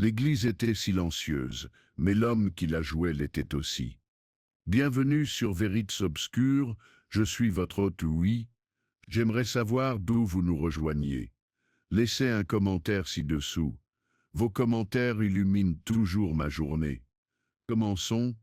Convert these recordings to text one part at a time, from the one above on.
L'église était silencieuse, mais l'homme qui la jouait l'était aussi. Bienvenue sur Vérites Obscures, je suis votre hôte oui. J'aimerais savoir d'où vous nous rejoigniez. Laissez un commentaire ci-dessous. Vos commentaires illuminent toujours ma journée. Commençons.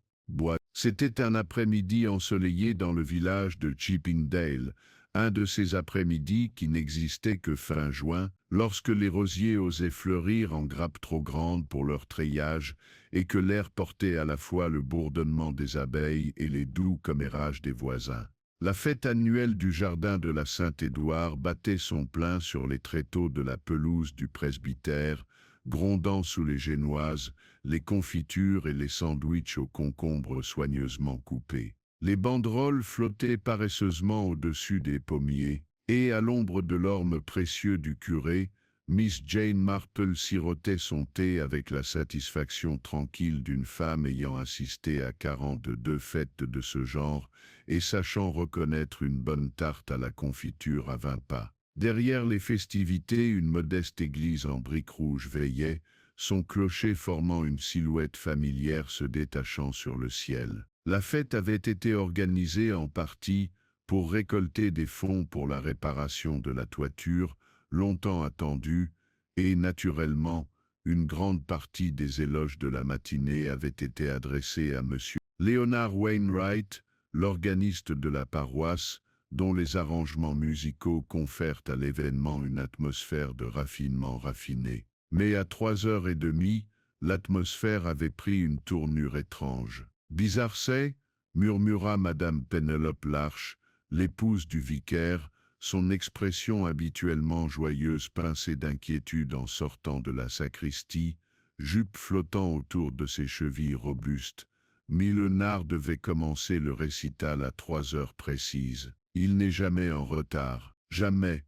C'était un après-midi ensoleillé dans le village de Chippingdale, un de ces après-midi qui n'existaient que fin juin, lorsque les rosiers osaient fleurir en grappes trop grandes pour leur treillage et que l'air portait à la fois le bourdonnement des abeilles et les doux commérages des voisins. La fête annuelle du jardin de la Saint-Édouard battait son plein sur les tréteaux de la pelouse du presbytère, grondant sous les génoises, les confitures et les sandwichs aux concombres soigneusement coupés. Les banderoles flottaient paresseusement au-dessus des pommiers, et à l'ombre de l'orme précieux du curé, Miss Jane Marple sirotait son thé avec la satisfaction tranquille d'une femme ayant assisté à 42 fêtes de ce genre et sachant reconnaître une bonne tarte à la confiture à 20 pas. Derrière les festivités, une modeste église en briques rouges veillait, son clocher formant une silhouette familière se détachant sur le ciel. La fête avait été organisée en partie pour récolter des fonds pour la réparation de la toiture, longtemps attendue, et naturellement, une grande partie des éloges de la matinée avait été adressée à M. Leonard Wainwright, l'organiste de la paroisse, dont les arrangements musicaux confèrent à l'événement une atmosphère de raffinement raffiné. Mais à 3h30, l'atmosphère avait pris une tournure étrange. « Bizarre c'est » murmura Madame Pénélope Larche, l'épouse du vicaire, son expression habituellement joyeuse pincée d'inquiétude en sortant de la sacristie, jupe flottant autour de ses chevilles robustes. Leonard devait commencer le récital à 3h précises. Il n'est jamais en retard, jamais.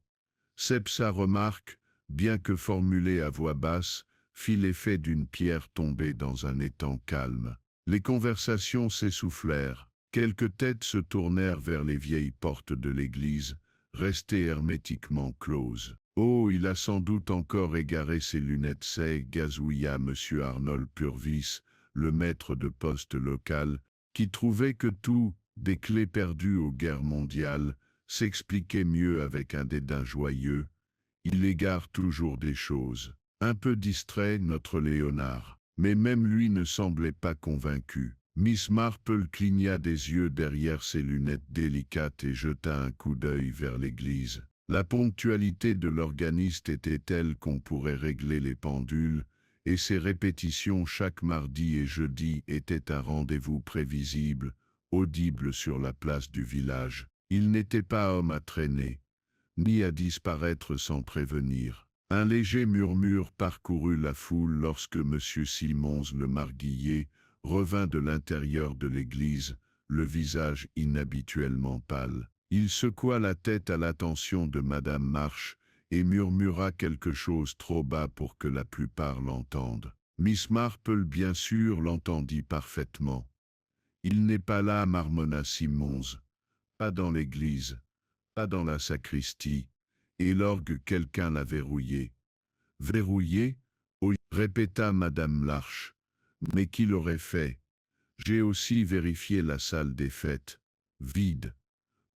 Sa remarque, bien que formulée à voix basse, fit l'effet d'une pierre tombée dans un étang calme. Les conversations s'essoufflèrent. Quelques têtes se tournèrent vers les vieilles portes de l'église, restées hermétiquement closes. « Oh, il a sans doute encore égaré ses lunettes, c'est » gazouilla M. Arnold Purvis, le maître de poste local, qui trouvait que tout, des clés perdues aux guerres mondiales, s'expliquait mieux avec un dédain joyeux. Il égare toujours des choses. Un peu distrait, notre Léonard. Mais même lui ne semblait pas convaincu. Miss Marple cligna des yeux derrière ses lunettes délicates et jeta un coup d'œil vers l'église. La ponctualité de l'organiste était telle qu'on pourrait régler les pendules, et ses répétitions chaque mardi et jeudi étaient un rendez-vous prévisible, audible sur la place du village. Il n'était pas homme à traîner, ni à disparaître sans prévenir. Un léger murmure parcourut la foule lorsque M. Simons le marguillier revint de l'intérieur de l'église, le visage inhabituellement pâle. Il secoua la tête à l'attention de Madame March et murmura quelque chose trop bas pour que la plupart l'entendent. Miss Marple, bien sûr, l'entendit parfaitement. « Il n'est pas là, » marmonna Simons. « Pas dans l'église, pas dans la sacristie. Et l'orgue, quelqu'un l'a verrouillé. »« Verrouillé ?» oui, répéta Madame Larche. « Mais qui l'aurait fait? J'ai aussi vérifié la salle des fêtes. Vide. »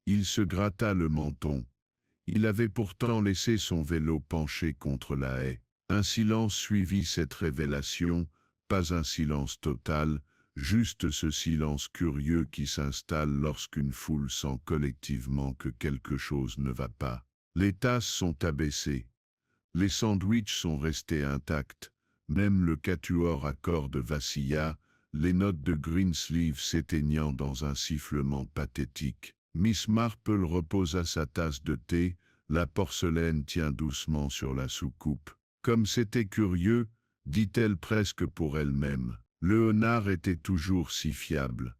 Il se gratta le menton. Il avait pourtant laissé son vélo penché contre la haie. Un silence suivit cette révélation, pas un silence total, juste ce silence curieux qui s'installe lorsqu'une foule sent collectivement que quelque chose ne va pas. Les tasses sont abaissées. Les sandwichs sont restés intacts. Même le quatuor à cordes vacilla, les notes de Greensleeve s'éteignant dans un sifflement pathétique. Miss Marple reposa sa tasse de thé, la porcelaine tient doucement sur la soucoupe. Comme c'était curieux, dit-elle presque pour elle-même. Léonard était toujours si fiable.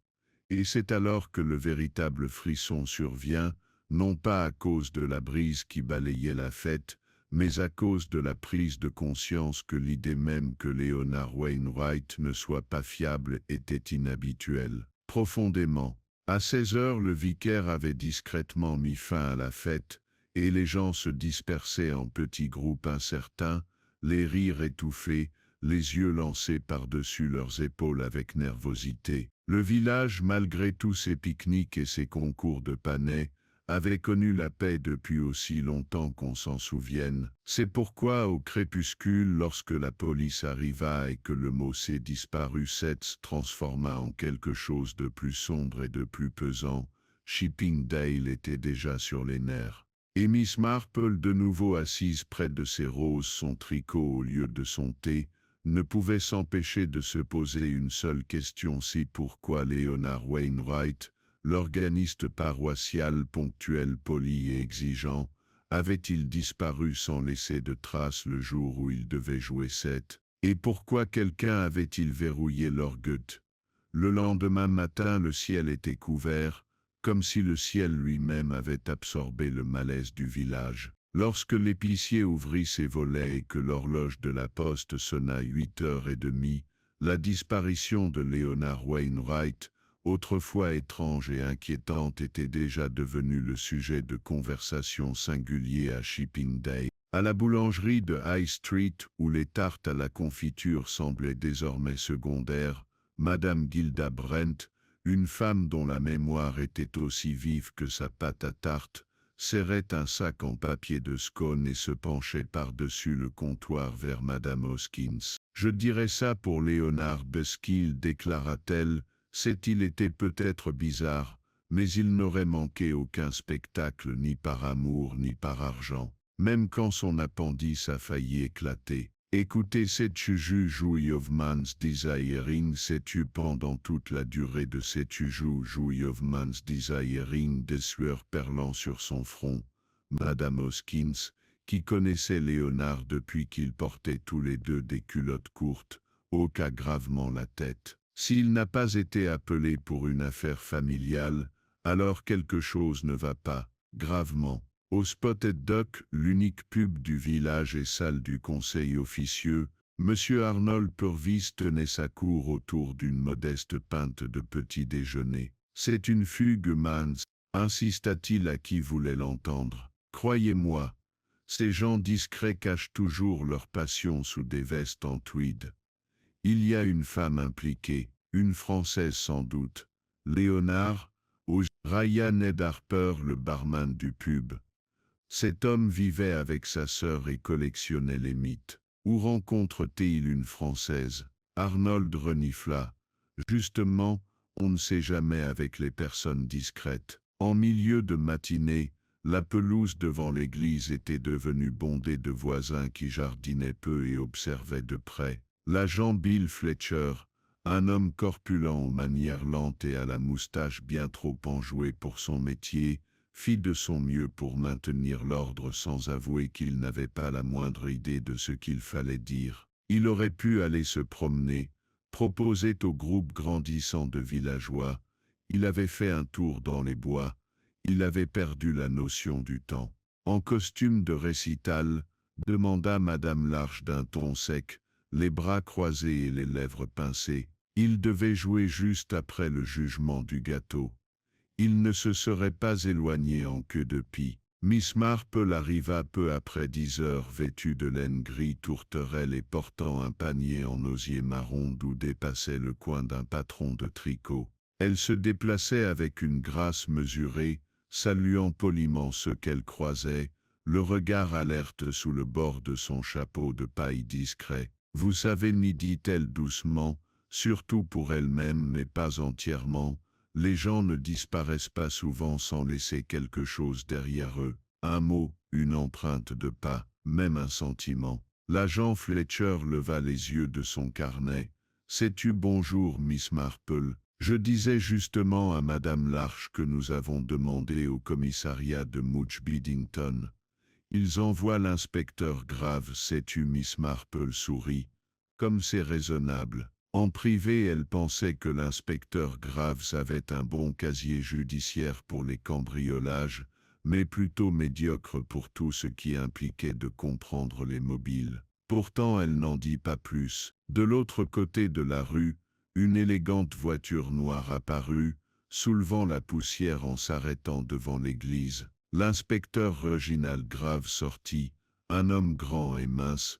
Et c'est alors que le véritable frisson survient, non pas à cause de la brise qui balayait la fête, mais à cause de la prise de conscience que l'idée même que Leonard Wainwright ne soit pas fiable était inhabituelle. Profondément. À 16h, le vicaire avait discrètement mis fin à la fête, et les gens se dispersaient en petits groupes incertains, les rires étouffés, les yeux lancés par-dessus leurs épaules avec nervosité. Le village, malgré tous ses pique-niques et ses concours de panais, avait connu la paix depuis aussi longtemps qu'on s'en souvienne. C'est pourquoi, au crépuscule, lorsque la police arriva et que le mot s'est disparu, se transforma en quelque chose de plus sombre et de plus pesant, Chippingdale était déjà sur les nerfs. Et Miss Marple, de nouveau assise près de ses roses, son tricot au lieu de son thé, ne pouvait s'empêcher de se poser une seule question: si pourquoi Leonard Wainwright, l'organiste paroissial ponctuel, poli et exigeant, avait-il disparu sans laisser de traces le jour où il devait jouer 7? Et pourquoi quelqu'un avait-il verrouillé l'orgue? Le lendemain matin, le ciel était couvert, comme si le ciel lui-même avait absorbé le malaise du village. Lorsque l'épicier ouvrit ses volets et que l'horloge de la poste sonna 8h30, la disparition de Leonard Wainwright, autrefois étrange et inquiétante, était déjà devenue le sujet de conversation singulier à Chippingdale. À la boulangerie de High Street, où les tartes à la confiture semblaient désormais secondaires, Madame Gilda Brent, une femme dont la mémoire était aussi vive que sa pâte à tarte, serrait un sac en papier de scone et se penchait par-dessus le comptoir vers Madame Hoskins. « Je dirais ça pour Léonard Buskill, déclara-t-elle. Il était peut-être bizarre, mais il n'aurait manqué aucun spectacle ni par amour ni par argent, même quand son appendice a failli éclater. Écoutez, sais-tu Joy of Man's Desiring, sais-tu pendant toute la durée de sais-tu Joy of Man's Desiring, des sueurs perlant sur son front. Madame Hoskins, qui connaissait Léonard depuis qu'ils portaient tous les deux des culottes courtes, hoqua gravement la tête. S'il n'a pas été appelé pour une affaire familiale, alors quelque chose ne va pas, gravement. Au Spotted Duck, l'unique pub du village et salle du conseil officieux, M. Arnold Purvis tenait sa cour autour d'une modeste pinte de petit déjeuner. « C'est une fugue, Mans, insista-t-il à qui voulait l'entendre. Croyez-moi, ces gens discrets cachent toujours leur passion sous des vestes en tweed. Il y a une femme impliquée, une Française sans doute. Léonard, Ryan Ned Harper, le barman du pub. Cet homme vivait avec sa sœur et collectionnait les mythes. Où rencontre-t-il une Française? Arnold renifla. Justement, on ne sait jamais avec les personnes discrètes. En milieu de matinée, la pelouse devant l'église était devenue bondée de voisins qui jardinaient peu et observaient de près. L'agent Bill Fletcher, un homme corpulent aux manières lentes et à la moustache bien trop enjouée pour son métier, fit de son mieux pour maintenir l'ordre sans avouer qu'il n'avait pas la moindre idée de ce qu'il fallait dire. Il aurait pu aller se promener, proposait au groupe grandissant de villageois. Il avait fait un tour dans les bois. Il avait perdu la notion du temps. En costume de récital, demanda Madame Larche d'un ton sec, les bras croisés et les lèvres pincées. Il devait jouer juste après le jugement du gâteau. Il ne se serait pas éloigné en queue de pie. Miss Marple arriva peu après 10h, vêtue de laine gris tourterelle et portant un panier en osier marron d'où dépassait le coin d'un patron de tricot. Elle se déplaçait avec une grâce mesurée, saluant poliment ceux qu'elle croisait, le regard alerte sous le bord de son chapeau de paille discret. « Vous savez, n'y dit-elle doucement, surtout pour elle-même mais pas entièrement, les gens ne disparaissent pas souvent sans laisser quelque chose derrière eux, un mot, une empreinte de pas, même un sentiment. » L'agent Fletcher leva les yeux de son carnet. « Sais-tu bonjour, Miss Marple, je disais justement à Madame Larche que nous avons demandé au commissariat de Mouch Biddington. Ils envoient l'inspecteur Grave, sais-tu ?» Miss Marple sourit. Comme c'est raisonnable. En privé, elle pensait que l'inspecteur Graves avait un bon casier judiciaire pour les cambriolages, mais plutôt médiocre pour tout ce qui impliquait de comprendre les mobiles. Pourtant, elle n'en dit pas plus. De l'autre côté de la rue, une élégante voiture noire apparut, soulevant la poussière en s'arrêtant devant l'église. L'inspecteur Reginald Graves sortit, un homme grand et mince,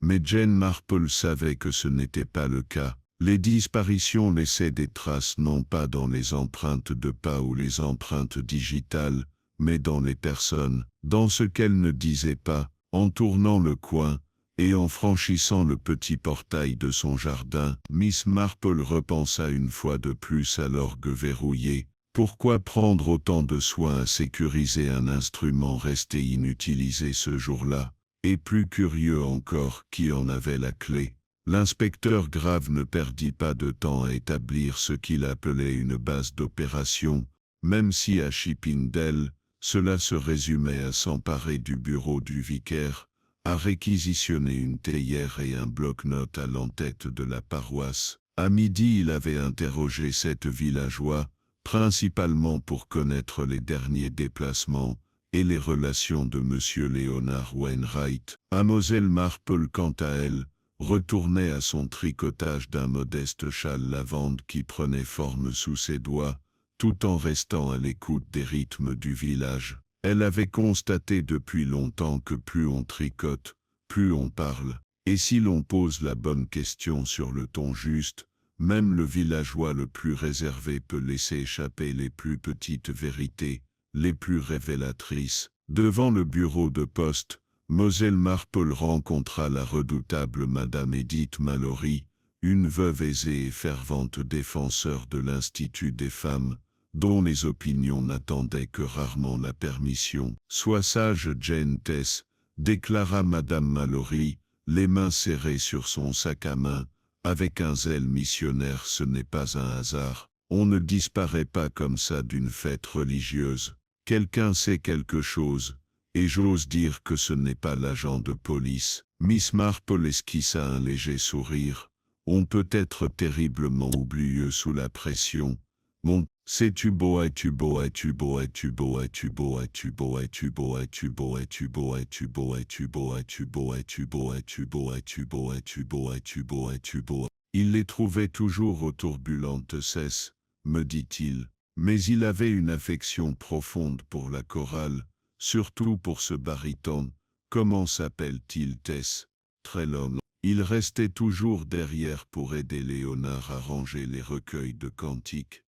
Mais Jane Marple savait que ce n'était pas le cas. Les disparitions laissaient des traces non pas dans les empreintes de pas ou les empreintes digitales, mais dans les personnes, dans ce qu'elles ne disaient pas, en tournant le coin, et en franchissant le petit portail de son jardin. Miss Marple repensa une fois de plus à l'orgue verrouillé. Pourquoi prendre autant de soin à sécuriser un instrument resté inutilisé ce jour-là? Et plus curieux encore, qui en avait la clé? L'inspecteur Grave ne perdit pas de temps à établir ce qu'il appelait une base d'opération, même si à Chippendale, cela se résumait à s'emparer du bureau du vicaire, à réquisitionner une théière et un bloc-notes à l'entête de la paroisse. À midi, il avait interrogé 7 villageois, principalement pour connaître les derniers déplacements et les relations de M. Leonard Wainwright. Mademoiselle Marple, quant à elle, retournait à son tricotage d'un modeste châle lavande qui prenait forme sous ses doigts, tout en restant à l'écoute des rythmes du village. Elle avait constaté depuis longtemps que plus on tricote, plus on parle, et si l'on pose la bonne question sur le ton juste, même le villageois le plus réservé peut laisser échapper les plus petites vérités, les plus révélatrices. Devant le bureau de poste, Moselle Marple rencontra la redoutable Madame Edith Mallory, une veuve aisée et fervente défenseur de l'Institut des femmes, dont les opinions n'attendaient que rarement la permission. « Sois sage, Jane Tess », déclara Madame Mallory, les mains serrées sur son sac à main, avec un zèle missionnaire. Ce n'est pas un hasard, on ne disparaît pas comme ça d'une fête religieuse. Quelqu'un sait quelque chose, et j'ose dire que ce n'est pas l'agent de police. Miss Marple esquissa un léger sourire. On peut être terriblement oublieux sous la pression. Mon, sais-tu beau, es-tu beau, es-tu beau, es-tu beau, es-tu beau, es-tu beau, es-tu beau, es-tu beau, es-tu beau, es-tu beau, es-tu beau, es-tu beau, es-tu beau, es-tu beau, es-tu beau, es-tu beau, es-tu beau, es-tu beau. Il les trouvait toujours aux turbulentes cesses, me dit-il, mais il avait une affection profonde pour la chorale, surtout pour ce baryton. Comment s'appelle-t-il, Tess? Trelawney. Il restait toujours derrière pour aider Léonard à ranger les recueils de cantiques.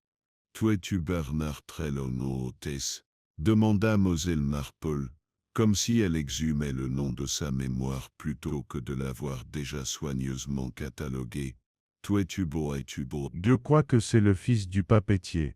« Toi es-tu Bernard Trelawney, Tess » demanda Moselle Marple, comme si elle exhumait le nom de sa mémoire plutôt que de l'avoir déjà soigneusement catalogué. « Toi es-tu beau, es-tu beau » Je crois que c'est le fils du papetier.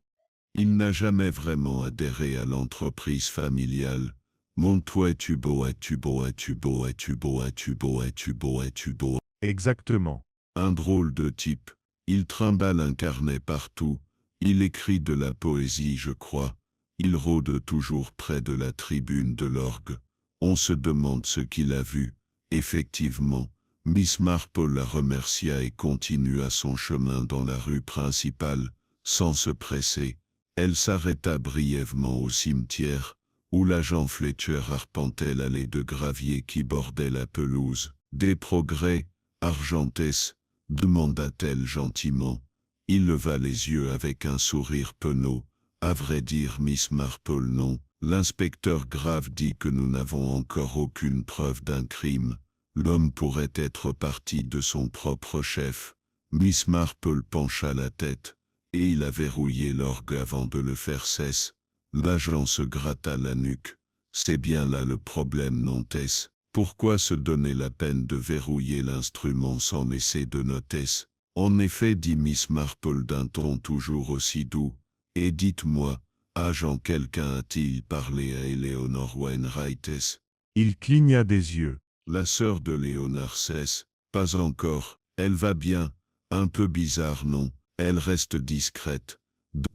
Il n'a jamais vraiment adhéré à l'entreprise familiale. Mon toi es-tu beau, es-tu beau, es-tu beau, es-tu beau, es-tu beau, es-tu beau, es-tu beau. Exactement. Un drôle de type. Il trimballe un carnet partout. Il écrit de la poésie, je crois. Il rôde toujours près de la tribune de l'orgue. On se demande ce qu'il a vu. Effectivement, Miss Marple la remercia et continua son chemin dans la rue principale, sans se presser. Elle s'arrêta brièvement au cimetière, où l'agent Fletcher arpentait l'allée de gravier qui bordait la pelouse. « Des progrès, Argentès ?» demanda-t-elle gentiment. Il leva les yeux avec un sourire penaud. « À vrai dire, Miss Marple, non. L'inspecteur Grave dit que nous n'avons encore aucune preuve d'un crime. L'homme pourrait être parti de son propre chef. » Miss Marple pencha la tête, et il a verrouillé l'orgue avant de le faire cesse. L'agent se gratta la nuque. « C'est bien là le problème, non, Tess? Pourquoi se donner la peine de verrouiller l'instrument sans laisser de notice? » En effet, dit Miss Marple d'un ton toujours aussi doux. « Et dites-moi, agent, quelqu'un a-t-il parlé à Eleanor Wainwright? » Il cligna des yeux. La sœur de Léonard cesse. « Pas encore. Elle va bien. Un peu bizarre, non? Elle reste discrète. »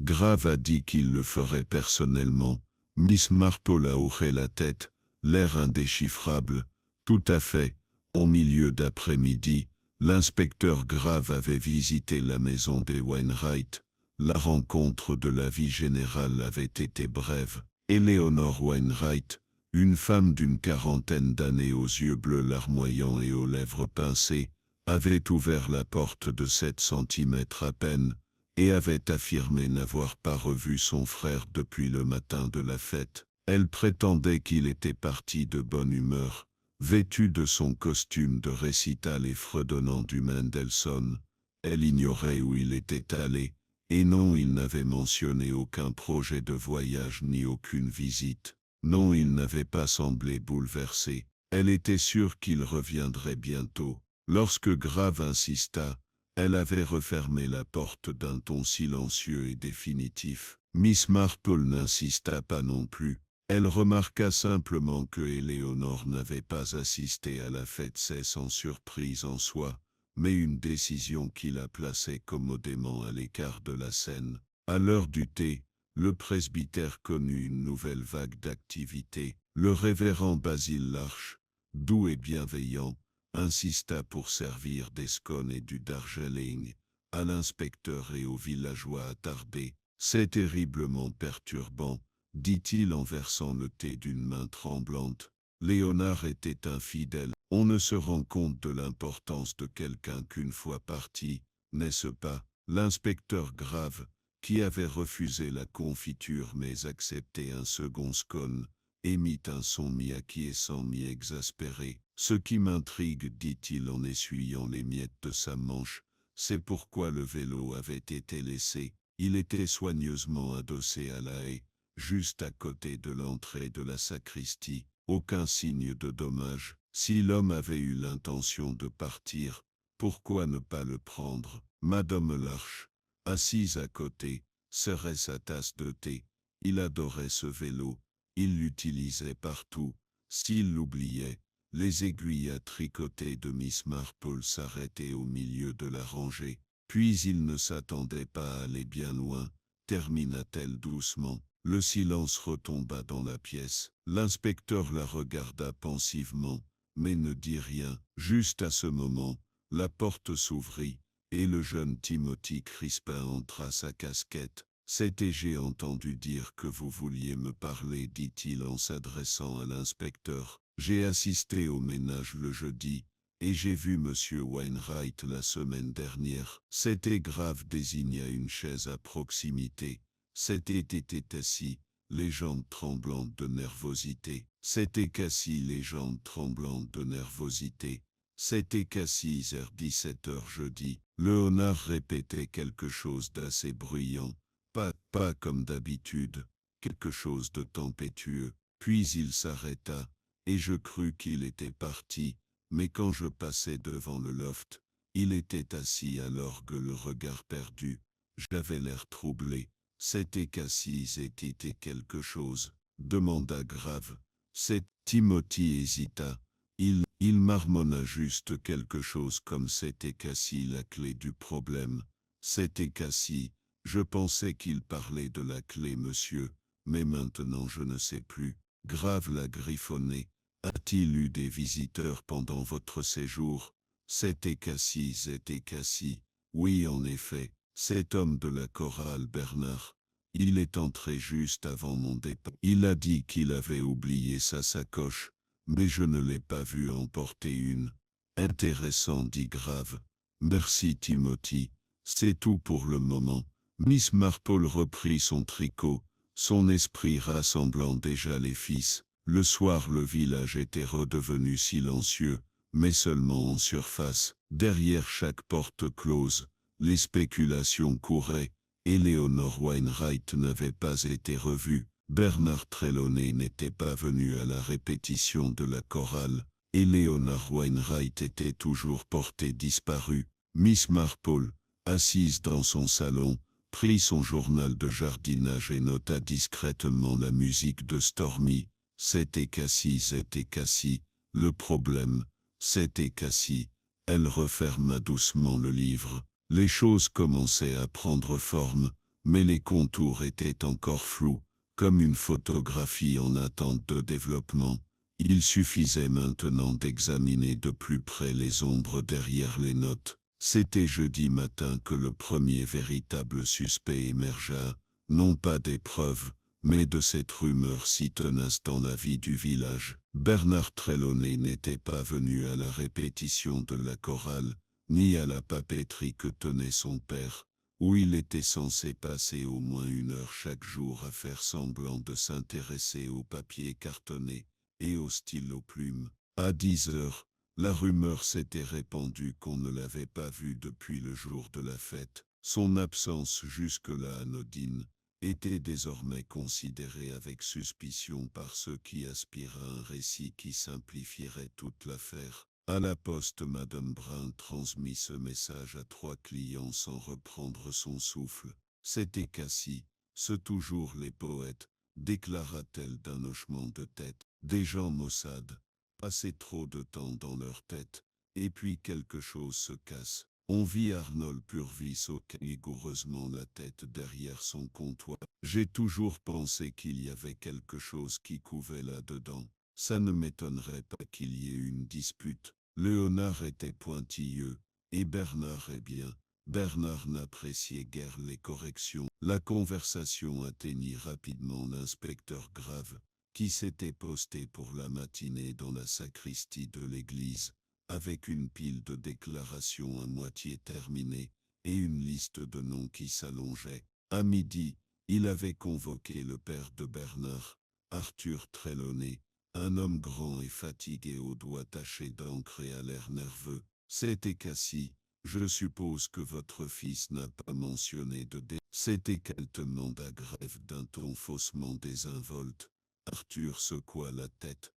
Grave a dit qu'il le ferait personnellement. Miss Marple a hoché la tête, l'air indéchiffrable. Tout à fait. Au milieu d'après-midi, l'inspecteur Grave avait visité la maison des Wainwright. La rencontre de la vie générale avait été brève. Eleanor Wainwright, une femme d'une quarantaine d'années aux yeux bleus larmoyants et aux lèvres pincées, avait ouvert la porte de 7 centimètres à peine, et avait affirmé n'avoir pas revu son frère depuis le matin de la fête. Elle prétendait qu'il était parti de bonne humeur, Vêtue de son costume de récital et fredonnant du Mendelssohn, elle ignorait où il était allé, et non, il n'avait mentionné aucun projet de voyage ni aucune visite. Non, il n'avait pas semblé bouleversé. Elle était sûre qu'il reviendrait bientôt. Lorsque Grave insista, elle avait refermé la porte d'un ton silencieux et définitif. Miss Marple n'insista pas non plus. Elle remarqua simplement que Éléonore n'avait pas assisté à la fête, c'est sans surprise en soi, mais une décision qui la plaçait commodément à l'écart de la scène. À l'heure du thé, le presbytère connut une nouvelle vague d'activité. Le révérend Basile Larche, doux et bienveillant, insista pour servir des scones et du darjeeling à l'inspecteur et aux villageois attardés. C'est terriblement perturbant, dit-il en versant le thé d'une main tremblante. Léonard était infidèle. On ne se rend compte de l'importance de quelqu'un qu'une fois parti, n'est-ce pas? L'inspecteur Grave, qui avait refusé la confiture mais accepté un second scone, émit un son mi-acquiescent mi-exaspéré. « Ce qui m'intrigue, dit-il en essuyant les miettes de sa manche, c'est pourquoi le vélo avait été laissé. Il était soigneusement adossé à la haie, juste à côté de l'entrée de la sacristie. Aucun signe de dommage. Si l'homme avait eu l'intention de partir, pourquoi ne pas le prendre? Madame Larche, assise à côté, serrait sa tasse de thé. Il adorait ce vélo. Il l'utilisait partout. S'il l'oubliait, les aiguilles à tricoter de Miss Marple s'arrêtaient au milieu de la rangée. Puis il ne s'attendait pas à aller bien loin, termina-t-elle doucement. Le silence retomba dans la pièce. L'inspecteur la regarda pensivement, mais ne dit rien. Juste à ce moment, la porte s'ouvrit, et le jeune Timothy Crispin entra, sa casquette. « C'était, j'ai entendu dire que vous vouliez me parler, dit-il en s'adressant à l'inspecteur. J'ai assisté au ménage le jeudi, et j'ai vu Monsieur Wainwright la semaine dernière. » C'était Grave désigna une chaise à proximité. C'était assis, les jambes tremblantes de nervosité. C'était Cassie, les jambes tremblantes de nervosité. C'était Cassie vers 17h jeudi. Léonard répétait quelque chose d'assez bruyant. Pas comme d'habitude, quelque chose de tempétueux. Puis il s'arrêta, et je crus qu'il était parti, mais quand je passais devant le loft, il était assis à l'orgue, le regard perdu. J'avais l'air troublé. C'était qu'assise était quelque chose, demanda Grave. C'est Timothy hésita. Il marmonna juste quelque chose comme c'était Cassie la clé du problème. C'était Cassie. Je pensais qu'il parlait de la clé, monsieur, mais maintenant je ne sais plus. Grave la griffonné. A-t-il eu des visiteurs pendant votre séjour? C'était Cassie. Oui, en effet, cet homme de la chorale Bernard. Il est entré juste avant mon départ. Il a dit qu'il avait oublié sa sacoche, mais je ne l'ai pas vu emporter une. Intéressant, dit Grave. Merci Timothy, c'est tout pour le moment. Miss Marple reprit son tricot, son esprit rassemblant déjà les fils. Le soir, le village était redevenu silencieux, mais seulement en surface. Derrière chaque porte close, les spéculations couraient. Éléonore Wainwright n'avait pas été revue. Bernard Trelawney n'était pas venu à la répétition de la chorale. Éléonore Wainwright était toujours portée disparue. Miss Marple, assise dans son salon, prit son journal de jardinage et nota discrètement la musique de Stormy. C'était Cassie. Le problème, c'était Cassie. Elle referma doucement le livre. Les choses commençaient à prendre forme, mais les contours étaient encore flous, comme une photographie en attente de développement. Il suffisait maintenant d'examiner de plus près les ombres derrière les notes. C'était jeudi matin que le premier véritable suspect émergea, non pas des preuves, mais de cette rumeur si tenace dans la vie du village. Bernard Trelawney n'était pas venu à la répétition de la chorale, ni à la papeterie que tenait son père, où il était censé passer au moins 1 heure chaque jour à faire semblant de s'intéresser au papier cartonné et au stylo plume. À 10 heures, la rumeur s'était répandue qu'on ne l'avait pas vu depuis le jour de la fête. Son absence jusque-là anodine était désormais considérée avec suspicion par ceux qui aspirent à un récit qui simplifierait toute l'affaire. À la poste, Madame Brun transmit ce message à 3 clients sans reprendre son souffle. C'était Cassie, ce toujours les poètes, déclara-t-elle d'un hochement de tête. Des gens maussades, passaient trop de temps dans leur tête, et puis quelque chose se casse. On vit Arnold Purvis sauter vigoureusement la tête derrière son comptoir. J'ai toujours pensé qu'il y avait quelque chose qui couvait là-dedans. Ça ne m'étonnerait pas qu'il y ait une dispute. Léonard était pointilleux, et Bernard est bien. Bernard n'appréciait guère les corrections. La conversation atteignit rapidement l'inspecteur Grave, qui s'était posté pour la matinée dans la sacristie de l'église, avec une pile de déclarations à moitié terminées, et une liste de noms qui s'allongeait. À midi, il avait convoqué le père de Bernard, Arthur Trelawney, un homme grand et fatigué aux doigts tachés d'encre et à l'air nerveux. C'était Cassie. Je suppose que votre fils n'a pas mentionné de dé. Cet écartement d'Agrève d'un ton faussement désinvolte. Arthur secoua la tête.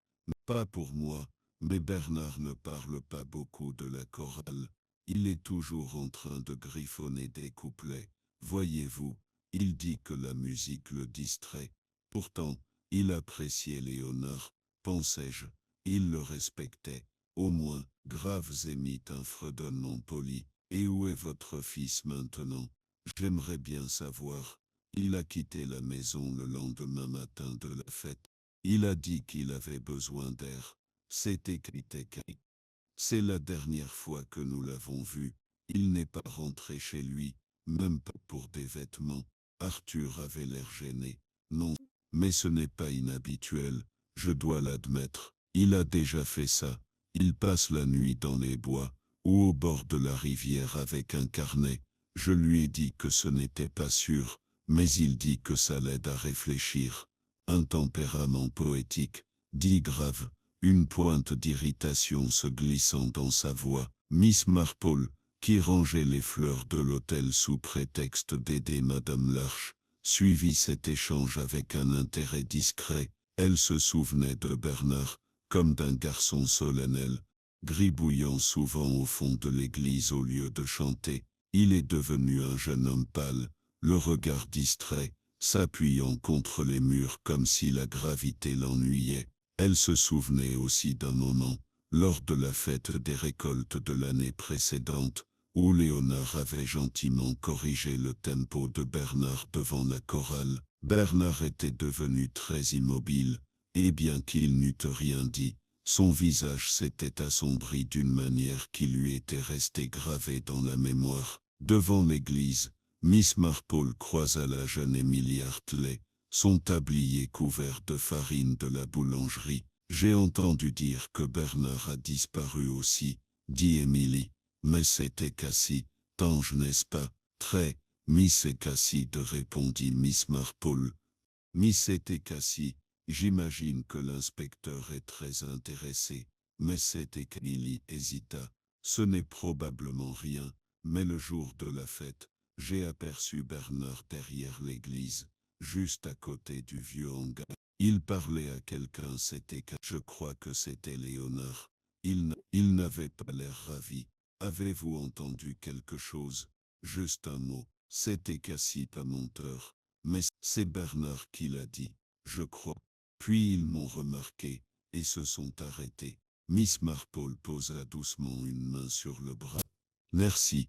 Pas pour moi, mais Bernard ne parle pas beaucoup de la chorale. Il est toujours en train de griffonner des couplets. Voyez-vous, il dit que la musique le distrait. Pourtant, il appréciait Léonard, pensais-je. Il le respectait. Au moins, Graves émit un fredonnement poli. Et où est votre fils maintenant? J'aimerais bien savoir. Il a quitté la maison le lendemain matin de la fête. Il a dit qu'il avait besoin d'air. C'était critique. C'est la dernière fois que nous l'avons vu. Il n'est pas rentré chez lui, même pas pour des vêtements. Arthur avait l'air gêné. Non, mais ce n'est pas inhabituel, je dois l'admettre. Il a déjà fait ça. Il passe la nuit dans les bois, ou au bord de la rivière avec un carnet. Je lui ai dit que ce n'était pas sûr, mais il dit que ça l'aide à réfléchir. Un tempérament poétique, dit Grave, une pointe d'irritation se glissant dans sa voix. Miss Marple, qui rangeait les fleurs de l'hôtel sous prétexte d'aider Madame Larche, suivit cet échange avec un intérêt discret. Elle se souvenait de Bernard, comme d'un garçon solennel, gribouillant souvent au fond de l'église au lieu de chanter. Il est devenu un jeune homme pâle, le regard distrait, s'appuyant contre les murs comme si la gravité l'ennuyait. Elle se souvenait aussi d'un moment, lors de la fête des récoltes de l'année précédente, où Léonard avait gentiment corrigé le tempo de Bernard devant la chorale. Bernard était devenu très immobile, et bien qu'il n'eût rien dit, son visage s'était assombri d'une manière qui lui était restée gravée dans la mémoire. Devant l'église, Miss Marple croisa la jeune Emily Hartley, son tablier couvert de farine de la boulangerie. J'ai entendu dire que Bernard a disparu aussi, dit Emily. Mais c'était Cassie, Tange n'est-ce pas? Très, Miss et Cassie répondit Miss Marple. Miss et Cassie, j'imagine que l'inspecteur est très intéressé, mais c'était qu'Emily hésita. Ce n'est probablement rien, mais le jour de la fête, j'ai aperçu Bernard derrière l'église, juste à côté du vieux hangar. Il parlait à quelqu'un, je crois que c'était Léonard. Il n'avait pas l'air ravi. Avez-vous entendu quelque chose? Juste un mot. C'était Cassie, pas menteur. Mais c'est Bernard qui l'a dit, je crois. Puis ils m'ont remarqué, et se sont arrêtés. Miss Marple posa doucement une main sur le bras. Merci,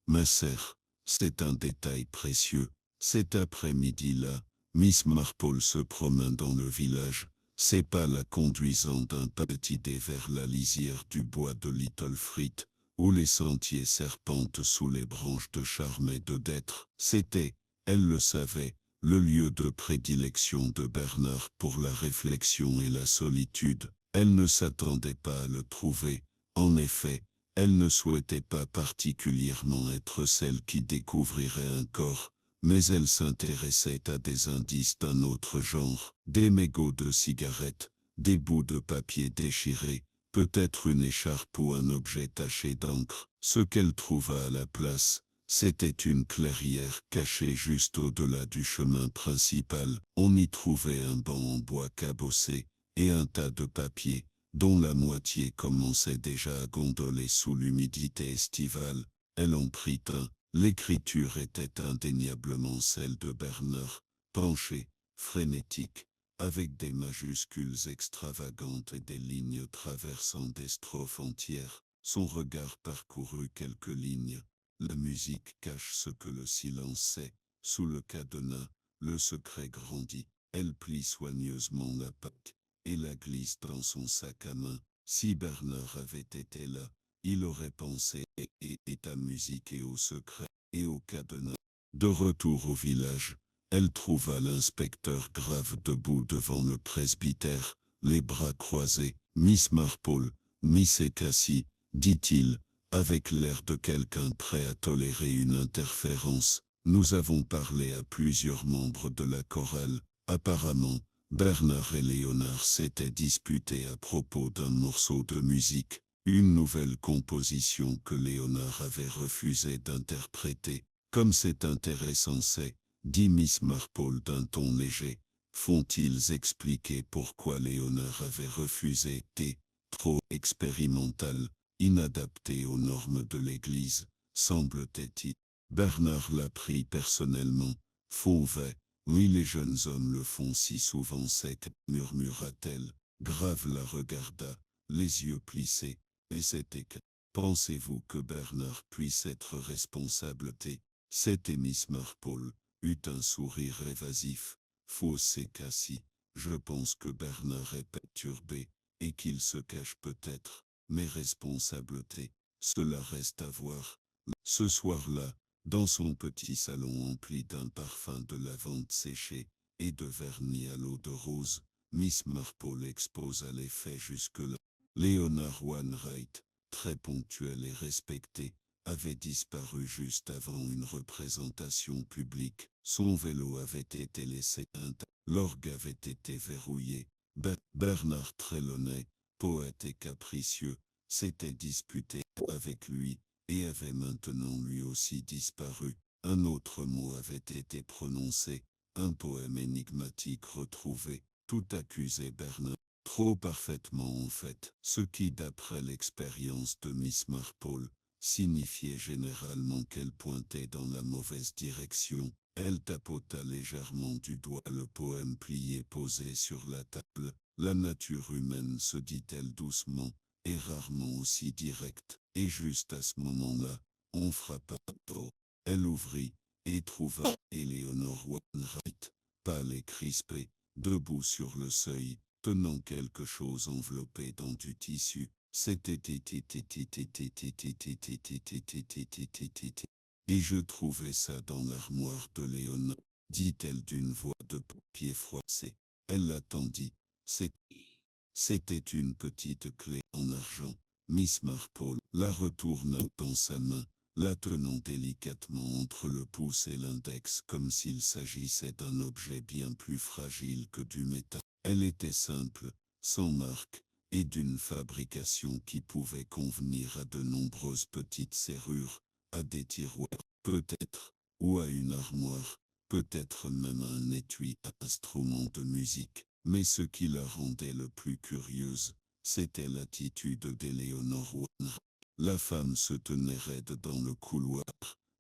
ma sœur. C'est un détail précieux. Cet après-midi-là, Miss Marple se promène dans le village, ses pas la conduisant d'un petit dé vers la lisière du bois de Little Frit, où les sentiers serpentent sous les branches de charme et de d'être. C'était, elle le savait, le lieu de prédilection de Bernard pour la réflexion et la solitude. Elle ne s'attendait pas à le trouver. En effet, elle ne souhaitait pas particulièrement être celle qui découvrirait un corps, mais elle s'intéressait à des indices d'un autre genre, des mégots de cigarettes, des bouts de papier déchirés, peut-être une écharpe ou un objet taché d'encre. Ce qu'elle trouva à la place, c'était une clairière cachée juste au-delà du chemin principal. On y trouvait un banc en bois cabossé et un tas de papier, dont la moitié commençait déjà à gondoler sous l'humidité estivale. Elle en prit un. L'écriture était indéniablement celle de Bernard, penchée, frénétique, avec des majuscules extravagantes et des lignes traversant des strophes entières. Son regard parcourut quelques lignes. La musique cache ce que le silence sait. Sous le cadenas, le secret grandit. Elle plie soigneusement la pâte et la glisse dans son sac à main. Si Bernard avait été là, il aurait pensé et à musique et au secret et au cadenas. De retour au village, elle trouva l'inspecteur grave debout devant le presbytère, les bras croisés. « Miss Marple, Miss Cassie, dit-il, avec l'air de quelqu'un prêt à tolérer une interférence. Nous avons parlé à plusieurs membres de la chorale. Apparemment, Bernard et Léonard s'étaient disputés à propos d'un morceau de musique, une nouvelle composition que Léonard avait refusé d'interpréter. Comme c'est intéressant c'est, dit Miss Marple d'un ton léger, font-ils expliquer pourquoi Léonard avait refusé, trop expérimental, inadapté aux normes de l'Église, semble-t-il. Bernard l'a pris personnellement, Fauvet. Oui, les jeunes hommes le font si souvent sec, murmura-t-elle. Grave la regarda, les yeux plissés, et c'était que. Pensez-vous que Bernard puisse être responsable? C'était Miss Marple, eut un sourire évasif. Faussé Cassie, je pense que Bernard est perturbé, et qu'il se cache peut-être, mais responsabilité, cela reste à voir. Ce soir-là, dans son petit salon empli d'un parfum de lavande séchée et de vernis à l'eau de rose, Miss Marple exposa les faits jusque-là. Léonard Wainwright, très ponctuel et respecté, avait disparu juste avant une représentation publique. Son vélo avait été laissé intact. L'orgue avait été verrouillé. Bernard Trelawney, poète et capricieux, s'était disputé avec lui et avait maintenant lui aussi disparu. Un autre mot avait été prononcé, un poème énigmatique retrouvé. Tout accusait Bernard, trop parfaitement en fait, ce qui d'après l'expérience de Miss Marple, signifiait généralement qu'elle pointait dans la mauvaise direction. Elle tapota légèrement du doigt le poème plié posé sur la table. La nature humaine, se dit-elle doucement, est rarement aussi directe, et juste à ce moment-là, on frappa à la porte. Elle ouvrit, et trouva Éléonore Wainwright, pâle et crispée, debout sur le seuil, tenant quelque chose enveloppé dans du tissu. C'était et je trouvais ça dans l'armoire de Léonard, dit-elle d'une voix de papier froissé. Elle l'attendit. C'était une petite clé en argent. Miss Marple la retourna dans sa main, la tenant délicatement entre le pouce et l'index comme s'il s'agissait d'un objet bien plus fragile que du métal. Elle était simple, sans marque, et d'une fabrication qui pouvait convenir à de nombreuses petites serrures, à des tiroirs, peut-être, ou à une armoire, peut-être même à un étui à instrument de musique. Mais ce qui la rendait le plus curieuse, c'était l'attitude d'Éléonore Wainwright. La femme se tenait raide dans le couloir,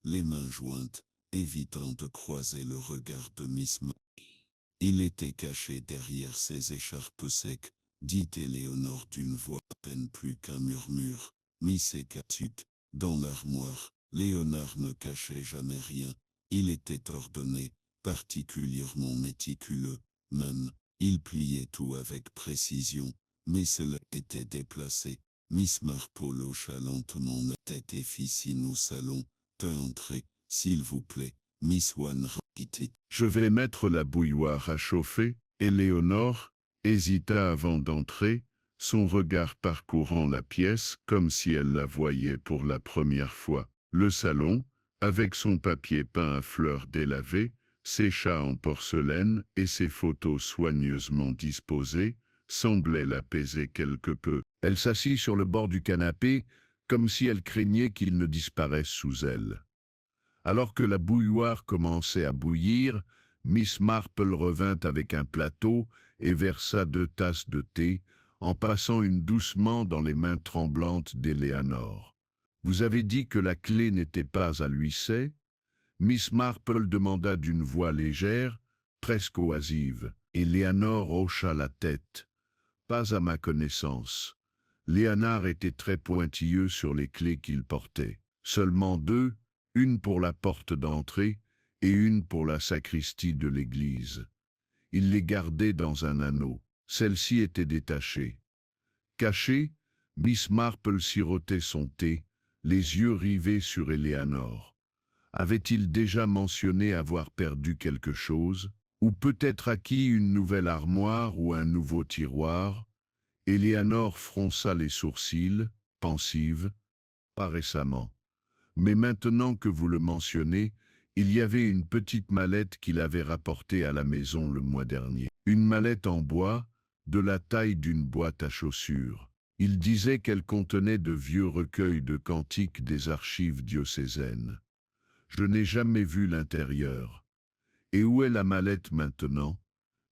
les mains jointes, évitant de croiser le regard de Miss Marple. Il était caché derrière ses écharpes secs, dit Éléonore d'une voix à peine plus qu'un murmure. Miss Cassie, dans l'armoire, Léonard ne cachait jamais rien. Il était ordonné, particulièrement méticuleux, même. Il pliait tout avec précision, mais cela était déplacé. Miss Marple hocha lentement la tête et fit signe au salon. Entrez, s'il vous plaît, Miss Wainwright. Je vais mettre la bouilloire à chauffer. Éléonore hésita avant d'entrer, son regard parcourant la pièce comme si elle la voyait pour la première fois. Le salon, avec son papier peint à fleurs délavé, ses chats en porcelaine et ses photos soigneusement disposées, semblait l'apaiser quelque peu. Elle s'assit sur le bord du canapé, comme si elle craignait qu'il ne disparaisse sous elle. Alors que la bouilloire commençait à bouillir, Miss Marple revint avec un plateau et versa 2 tasses de thé, en passant une doucement dans les mains tremblantes d'Eleanor. « Vous avez dit que la clé n'était pas à l'huisset ?» Miss Marple demanda d'une voix légère, presque oisive. Eleanor hocha la tête. « Pas à ma connaissance. » Léonard était très pointilleux sur les clés qu'il portait. Seulement 2, une pour la porte d'entrée et une pour la sacristie de l'église. Il les gardait dans un anneau. Celle-ci était détachée. Cachée, Miss Marple sirotait son thé, les yeux rivés sur Eleanor. Avait-il déjà mentionné avoir perdu quelque chose, ou peut-être acquis une nouvelle armoire ou un nouveau tiroir? Eleanor fronça les sourcils, pensive. « Pas récemment. Mais maintenant que vous le mentionnez, il y avait une petite mallette qu'il avait rapportée à la maison le mois dernier. Une mallette en bois, de la taille d'une boîte à chaussures. Il disait qu'elle contenait de vieux recueils de cantiques des archives diocésaines. Je n'ai jamais vu l'intérieur. Et où est la mallette maintenant?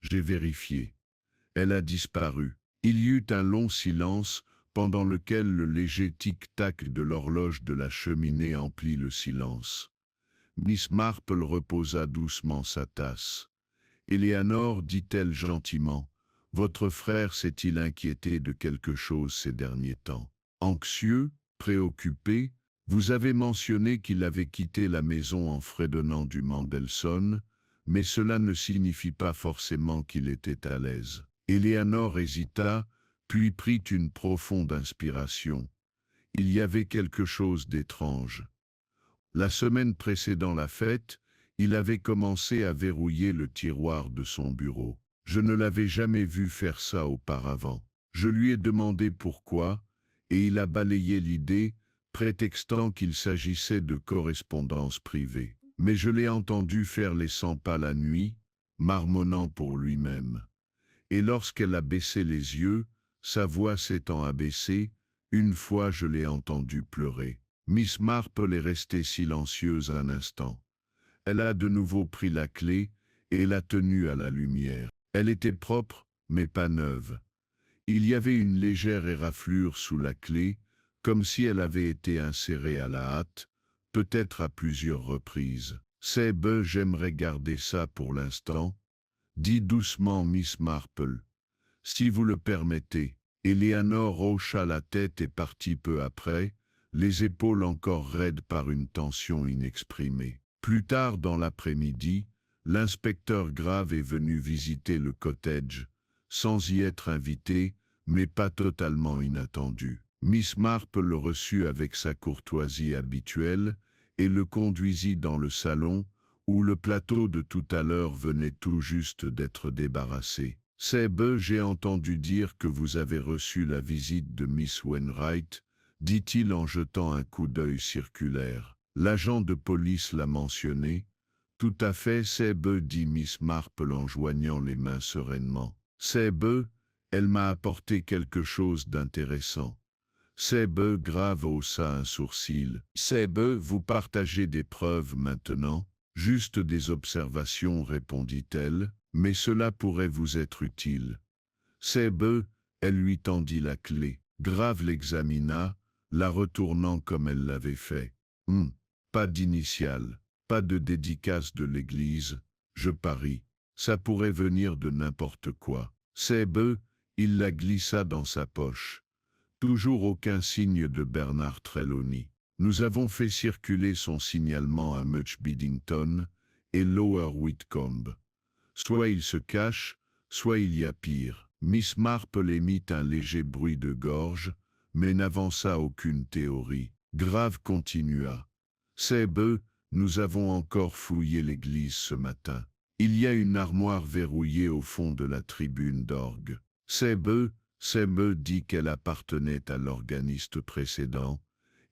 J'ai vérifié. Elle a disparu. » Il y eut un long silence, pendant lequel le léger tic-tac de l'horloge de la cheminée emplit le silence. Miss Marple reposa doucement sa tasse. « Eleanor, dit-elle gentiment, votre frère s'est-il inquiété de quelque chose ces derniers temps? Anxieux, préoccupé, vous avez mentionné qu'il avait quitté la maison en fredonnant du Mendelssohn, mais cela ne signifie pas forcément qu'il était à l'aise. » Eleanor hésita, puis prit une profonde inspiration. Il y avait quelque chose d'étrange. La semaine précédant la fête, il avait commencé à verrouiller le tiroir de son bureau. Je ne l'avais jamais vu faire ça auparavant. Je lui ai demandé pourquoi, et il a balayé l'idée, prétextant qu'il s'agissait de correspondance privée. Mais je l'ai entendu faire les 100 pas la nuit, marmonnant pour lui-même. Et lorsqu'elle a baissé les yeux, sa voix s'étant abaissée, une fois je l'ai entendue pleurer. Miss Marple est restée silencieuse un instant. Elle a de nouveau pris la clé et l'a tenue à la lumière. Elle était propre, mais pas neuve. Il y avait une légère éraflure sous la clé, comme si elle avait été insérée à la hâte, peut-être à plusieurs reprises. « C'est j'aimerais garder ça pour l'instant, » dit doucement Miss Marple. « Si vous le permettez. » Eleanor hocha la tête et partit peu après, les épaules encore raides par une tension inexprimée. Plus tard dans l'après-midi, l'inspecteur Grave est venu visiter le cottage, sans y être invité, mais pas totalement inattendu. Miss Marple le reçut avec sa courtoisie habituelle et le conduisit dans le salon, où le plateau de tout à l'heure venait tout juste d'être débarrassé. « J'ai entendu dire que vous avez reçu la visite de Miss Wainwright, » dit-il en jetant un coup d'œil circulaire. « L'agent de police l'a mentionné. »« Tout à fait, dit Miss Marple en joignant les mains sereinement. « Elle m'a apporté quelque chose d'intéressant. » Grave haussa un sourcil. « Vous partagez des preuves maintenant? » « Juste des observations, répondit-elle, mais cela pourrait vous être utile. » Elle lui tendit la clé. Grave l'examina, la retournant comme elle l'avait fait. Pas d'initiale, pas de dédicace de l'église, je parie. Ça pourrait venir de n'importe quoi. Il la glissa dans sa poche. Toujours aucun signe de Bernard Trelawney. Nous avons fait circuler son signalement à Much Biddington et Lower Whitcomb. Soit il se cache, soit il y a pire. Miss Marple émit un léger bruit de gorge, mais n'avança aucune théorie. Grave continua. Nous avons encore fouillé l'église ce matin. Il y a une armoire verrouillée au fond de la tribune d'orgue. Dit qu'elle appartenait à l'organiste précédent,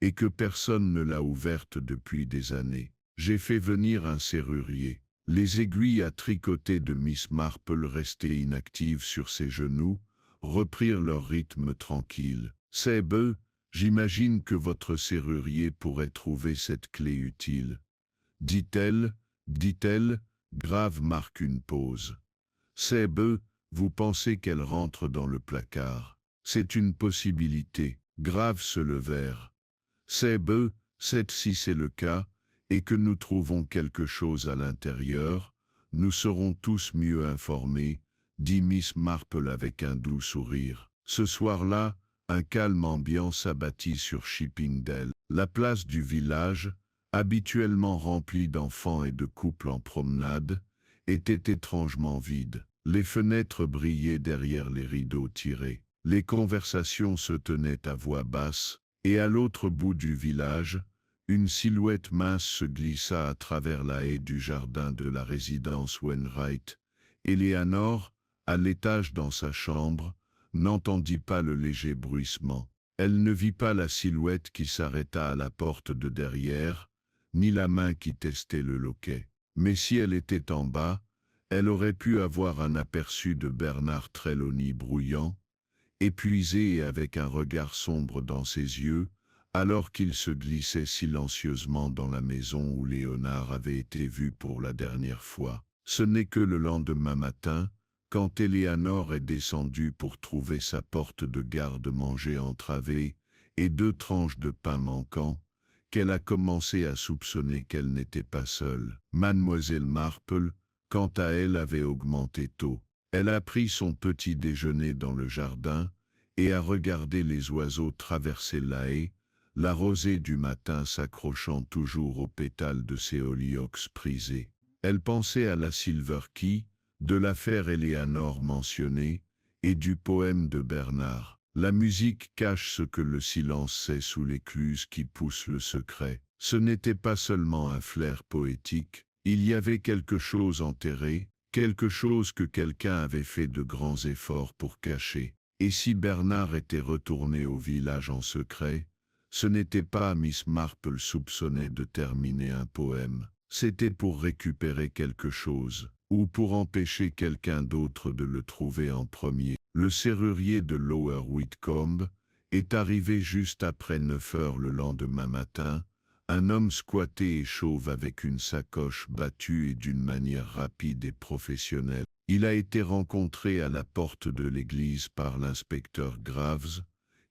et que personne ne l'a ouverte depuis des années. J'ai fait venir un serrurier. Les aiguilles à tricoter de Miss Marple restaient inactives sur ses genoux, reprirent leur rythme tranquille. « C'est beau, j'imagine que votre serrurier pourrait trouver cette clé utile. » dit-elle, Grave marque une pause. « C'est beau, vous pensez qu'elle rentre dans le placard. C'est une possibilité. » Grave se levèrent. « C'est beau, si c'est le cas, et que nous trouvons quelque chose à l'intérieur, nous serons tous mieux informés, dit Miss Marple avec un doux sourire. Ce soir-là, un calme ambiant s'abattit sur Chippingdale. La place du village, habituellement remplie d'enfants et de couples en promenade, était étrangement vide. Les fenêtres brillaient derrière les rideaux tirés. Les conversations se tenaient à voix basse, et à l'autre bout du village, une silhouette mince se glissa à travers la haie du jardin de la résidence Wainwright. Eleanor, à l'étage dans sa chambre, n'entendit pas le léger bruissement. Elle ne vit pas la silhouette qui s'arrêta à la porte de derrière, ni la main qui testait le loquet. Mais si elle était en bas, elle aurait pu avoir un aperçu de Bernard Trelawney brouillant, épuisé et avec un regard sombre dans ses yeux, alors qu'il se glissait silencieusement dans la maison où Léonard avait été vu pour la dernière fois. Ce n'est que le lendemain matin, quand Eleanor est descendue pour trouver sa porte de garde-manger entravée et 2 tranches de pain manquant, qu'elle a commencé à soupçonner qu'elle n'était pas seule. Mademoiselle Marple, quant à elle, avait augmenté tôt. Elle a pris son petit déjeuner dans le jardin et a regardé les oiseaux traverser la haie, la rosée du matin s'accrochant toujours aux pétales de ses hollyhocks prisés. Elle pensait à la Silver Key, de l'affaire Eleanor mentionnée, et du poème de Bernard. La musique cache ce que le silence sait sous l'écluse qui pousse le secret. Ce n'était pas seulement un flair poétique, il y avait quelque chose enterré, quelque chose que quelqu'un avait fait de grands efforts pour cacher. Et si Bernard était retourné au village en secret, ce n'était pas Miss Marple soupçonnait de terminer un poème, c'était pour récupérer quelque chose, ou pour empêcher quelqu'un d'autre de le trouver en premier. Le serrurier de Lower Whitcomb est arrivé juste après 9 heures le lendemain matin, un homme squatté et chauve avec une sacoche battue et d'une manière rapide et professionnelle. Il a été rencontré à la porte de l'église par l'inspecteur Graves,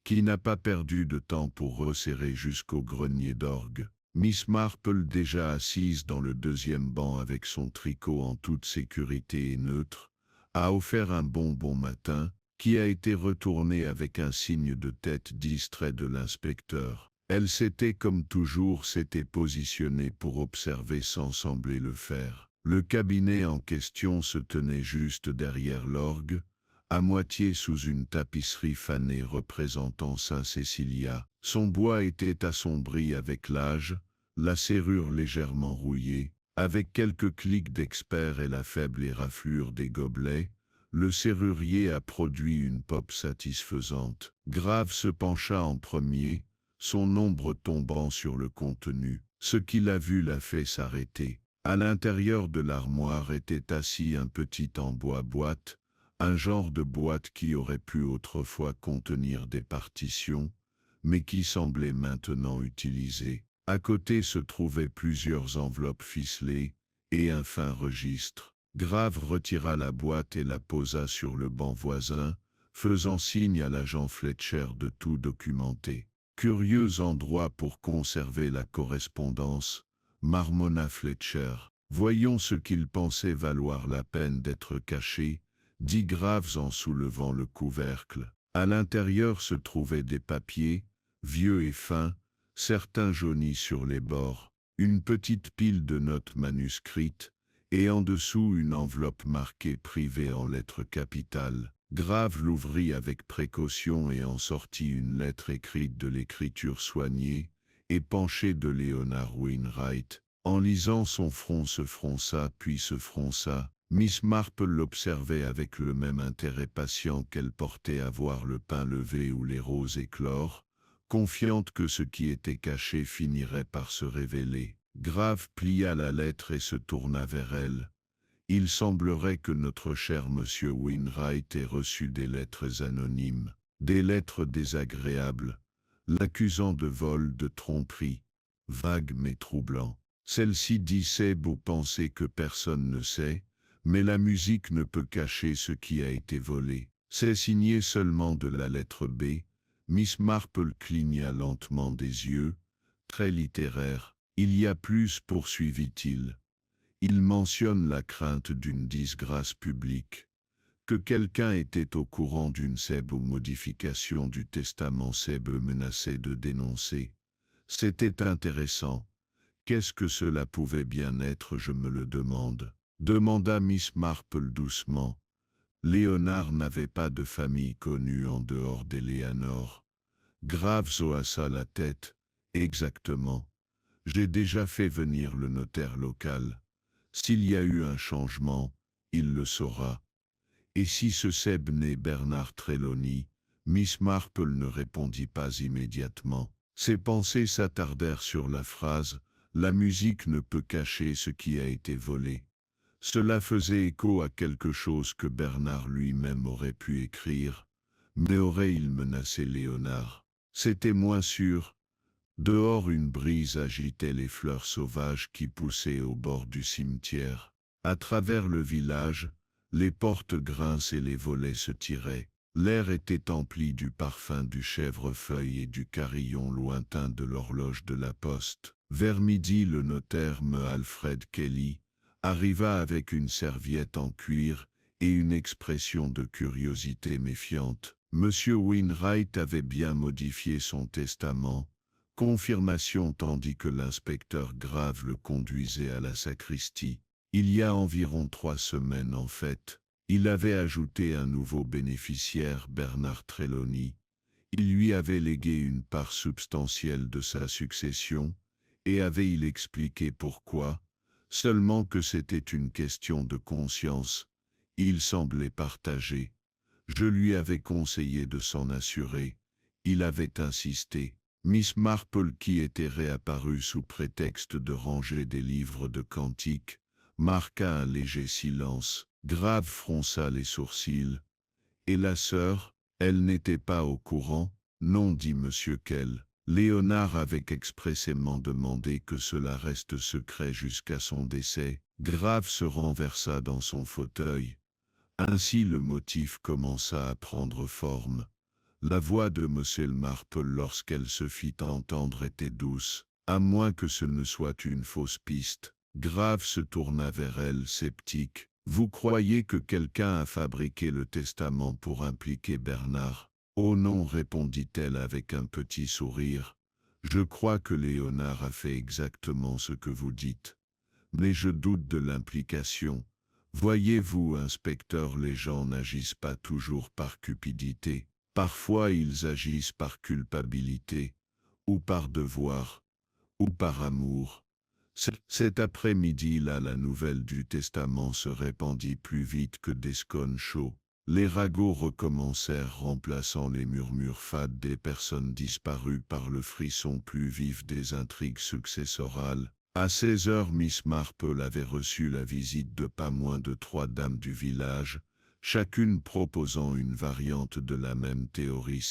qui n'a pas perdu de temps pour resserrer jusqu'au grenier d'orgue. Miss Marple, déjà assise dans le 2e banc avec son tricot en toute sécurité et neutre, a offert un bon matin, qui a été retourné avec un signe de tête distrait de l'inspecteur. Elle s'était, comme toujours, positionnée pour observer sans sembler le faire. Le cabinet en question se tenait juste derrière l'orgue, à moitié sous une tapisserie fanée représentant Saint Cécilia. Son bois était assombri avec l'âge, la serrure légèrement rouillée, avec quelques clics d'expert et la faible éraflure des gobelets, le serrurier a produit une pop satisfaisante. Grave se pencha en premier, son ombre tombant sur le contenu. Ce qu'il a vu l'a fait s'arrêter. À l'intérieur de l'armoire était assis un petit emboît-boîte, un genre de boîte qui aurait pu autrefois contenir des partitions, mais qui semblait maintenant utilisée. À côté se trouvaient plusieurs enveloppes ficelées et un fin registre. Grave retira la boîte et la posa sur le banc voisin, faisant signe à l'agent Fletcher de tout documenter. Curieux endroit pour conserver la correspondance, marmonna Fletcher. Voyons ce qu'il pensait valoir la peine d'être caché, dit Graves en soulevant le couvercle. À l'intérieur se trouvaient des papiers, vieux et fins, certains jaunis sur les bords, une petite pile de notes manuscrites, et en dessous une enveloppe marquée privée en lettres capitales. Grave l'ouvrit avec précaution et en sortit une lettre écrite de l'écriture soignée et penchée de Léonard Wainwright. En lisant, son front se fronça puis se fronça. Miss Marple l'observait avec le même intérêt patient qu'elle portait à voir le pain levé ou les roses éclore, confiante que ce qui était caché finirait par se révéler. Grave plia la lettre et se tourna vers elle. Il semblerait que notre cher monsieur Wainwright ait reçu des lettres anonymes, des lettres désagréables, l'accusant de vol, de tromperie, vagues mais troublants. Celle-ci dit c'est beau penser que personne ne sait, mais la musique ne peut cacher ce qui a été volé. C'est signé seulement de la lettre B. Miss Marple cligna lentement des yeux, très littéraire. Il y a plus, poursuivit-il. Il mentionne la crainte d'une disgrâce publique. Que quelqu'un était au courant d'une modification du testament menaçait de dénoncer. C'était intéressant. Qu'est-ce que cela pouvait bien être, je me le demande, demanda Miss Marple doucement. Léonard n'avait pas de famille connue en dehors d'Eleanor. Graves hoissa la tête. Exactement. J'ai déjà fait venir le notaire local. S'il y a eu un changement, il le saura. Et si ce Seb n'est Bernard Trelawney? Miss Marple ne répondit pas immédiatement. Ses pensées s'attardèrent sur la phrase « La musique ne peut cacher ce qui a été volé ». Cela faisait écho à quelque chose que Bernard lui-même aurait pu écrire, mais aurait-il menacé Léonard? C'était moins sûr. Dehors, une brise agitait les fleurs sauvages qui poussaient au bord du cimetière. À travers le village, les portes grinçaient et les volets se tiraient. L'air était empli du parfum du chèvrefeuille et du carillon lointain de l'horloge de la poste. Vers midi, le notaire M. Alfred Kelly arriva avec une serviette en cuir et une expression de curiosité méfiante. M. Wainwright avait bien modifié son testament, confirmation tandis que l'inspecteur Grave le conduisait à la sacristie. Il y a environ 3 semaines en fait, il avait ajouté un nouveau bénéficiaire, Bernard Trelawney. Il lui avait légué une part substantielle de sa succession, et avait-il expliqué pourquoi? Seulement que c'était une question de conscience. Il semblait partagé. Je lui avais conseillé de s'en assurer. Il avait insisté. Miss Marple, qui était réapparue sous prétexte de ranger des livres de cantiques, marqua un léger silence. Grave fronça les sourcils. Et la sœur, elle n'était pas au courant? Non, dit M. Kell. Léonard avait expressément demandé que cela reste secret jusqu'à son décès. Grave se renversa dans son fauteuil. Ainsi le motif commença à prendre forme. La voix de M. Marple lorsqu'elle se fit entendre était douce, à moins que ce ne soit une fausse piste. Grave se tourna vers elle sceptique. Vous croyez que quelqu'un a fabriqué le testament pour impliquer Bernard? Oh non, répondit-elle avec un petit sourire. Je crois que Léonard a fait exactement ce que vous dites. Mais je doute de l'implication. Voyez-vous, inspecteur, les gens n'agissent pas toujours par cupidité. Parfois ils agissent par culpabilité, ou par devoir, ou par amour. Cet après-midi-là, la nouvelle du testament se répandit plus vite que des scones chauds. Les ragots recommencèrent, remplaçant les murmures fades des personnes disparues par le frisson plus vif des intrigues successorales. À 16 heures, Miss Marple avait reçu la visite de pas moins de 3 dames du village, chacune proposant une variante de la même théorie.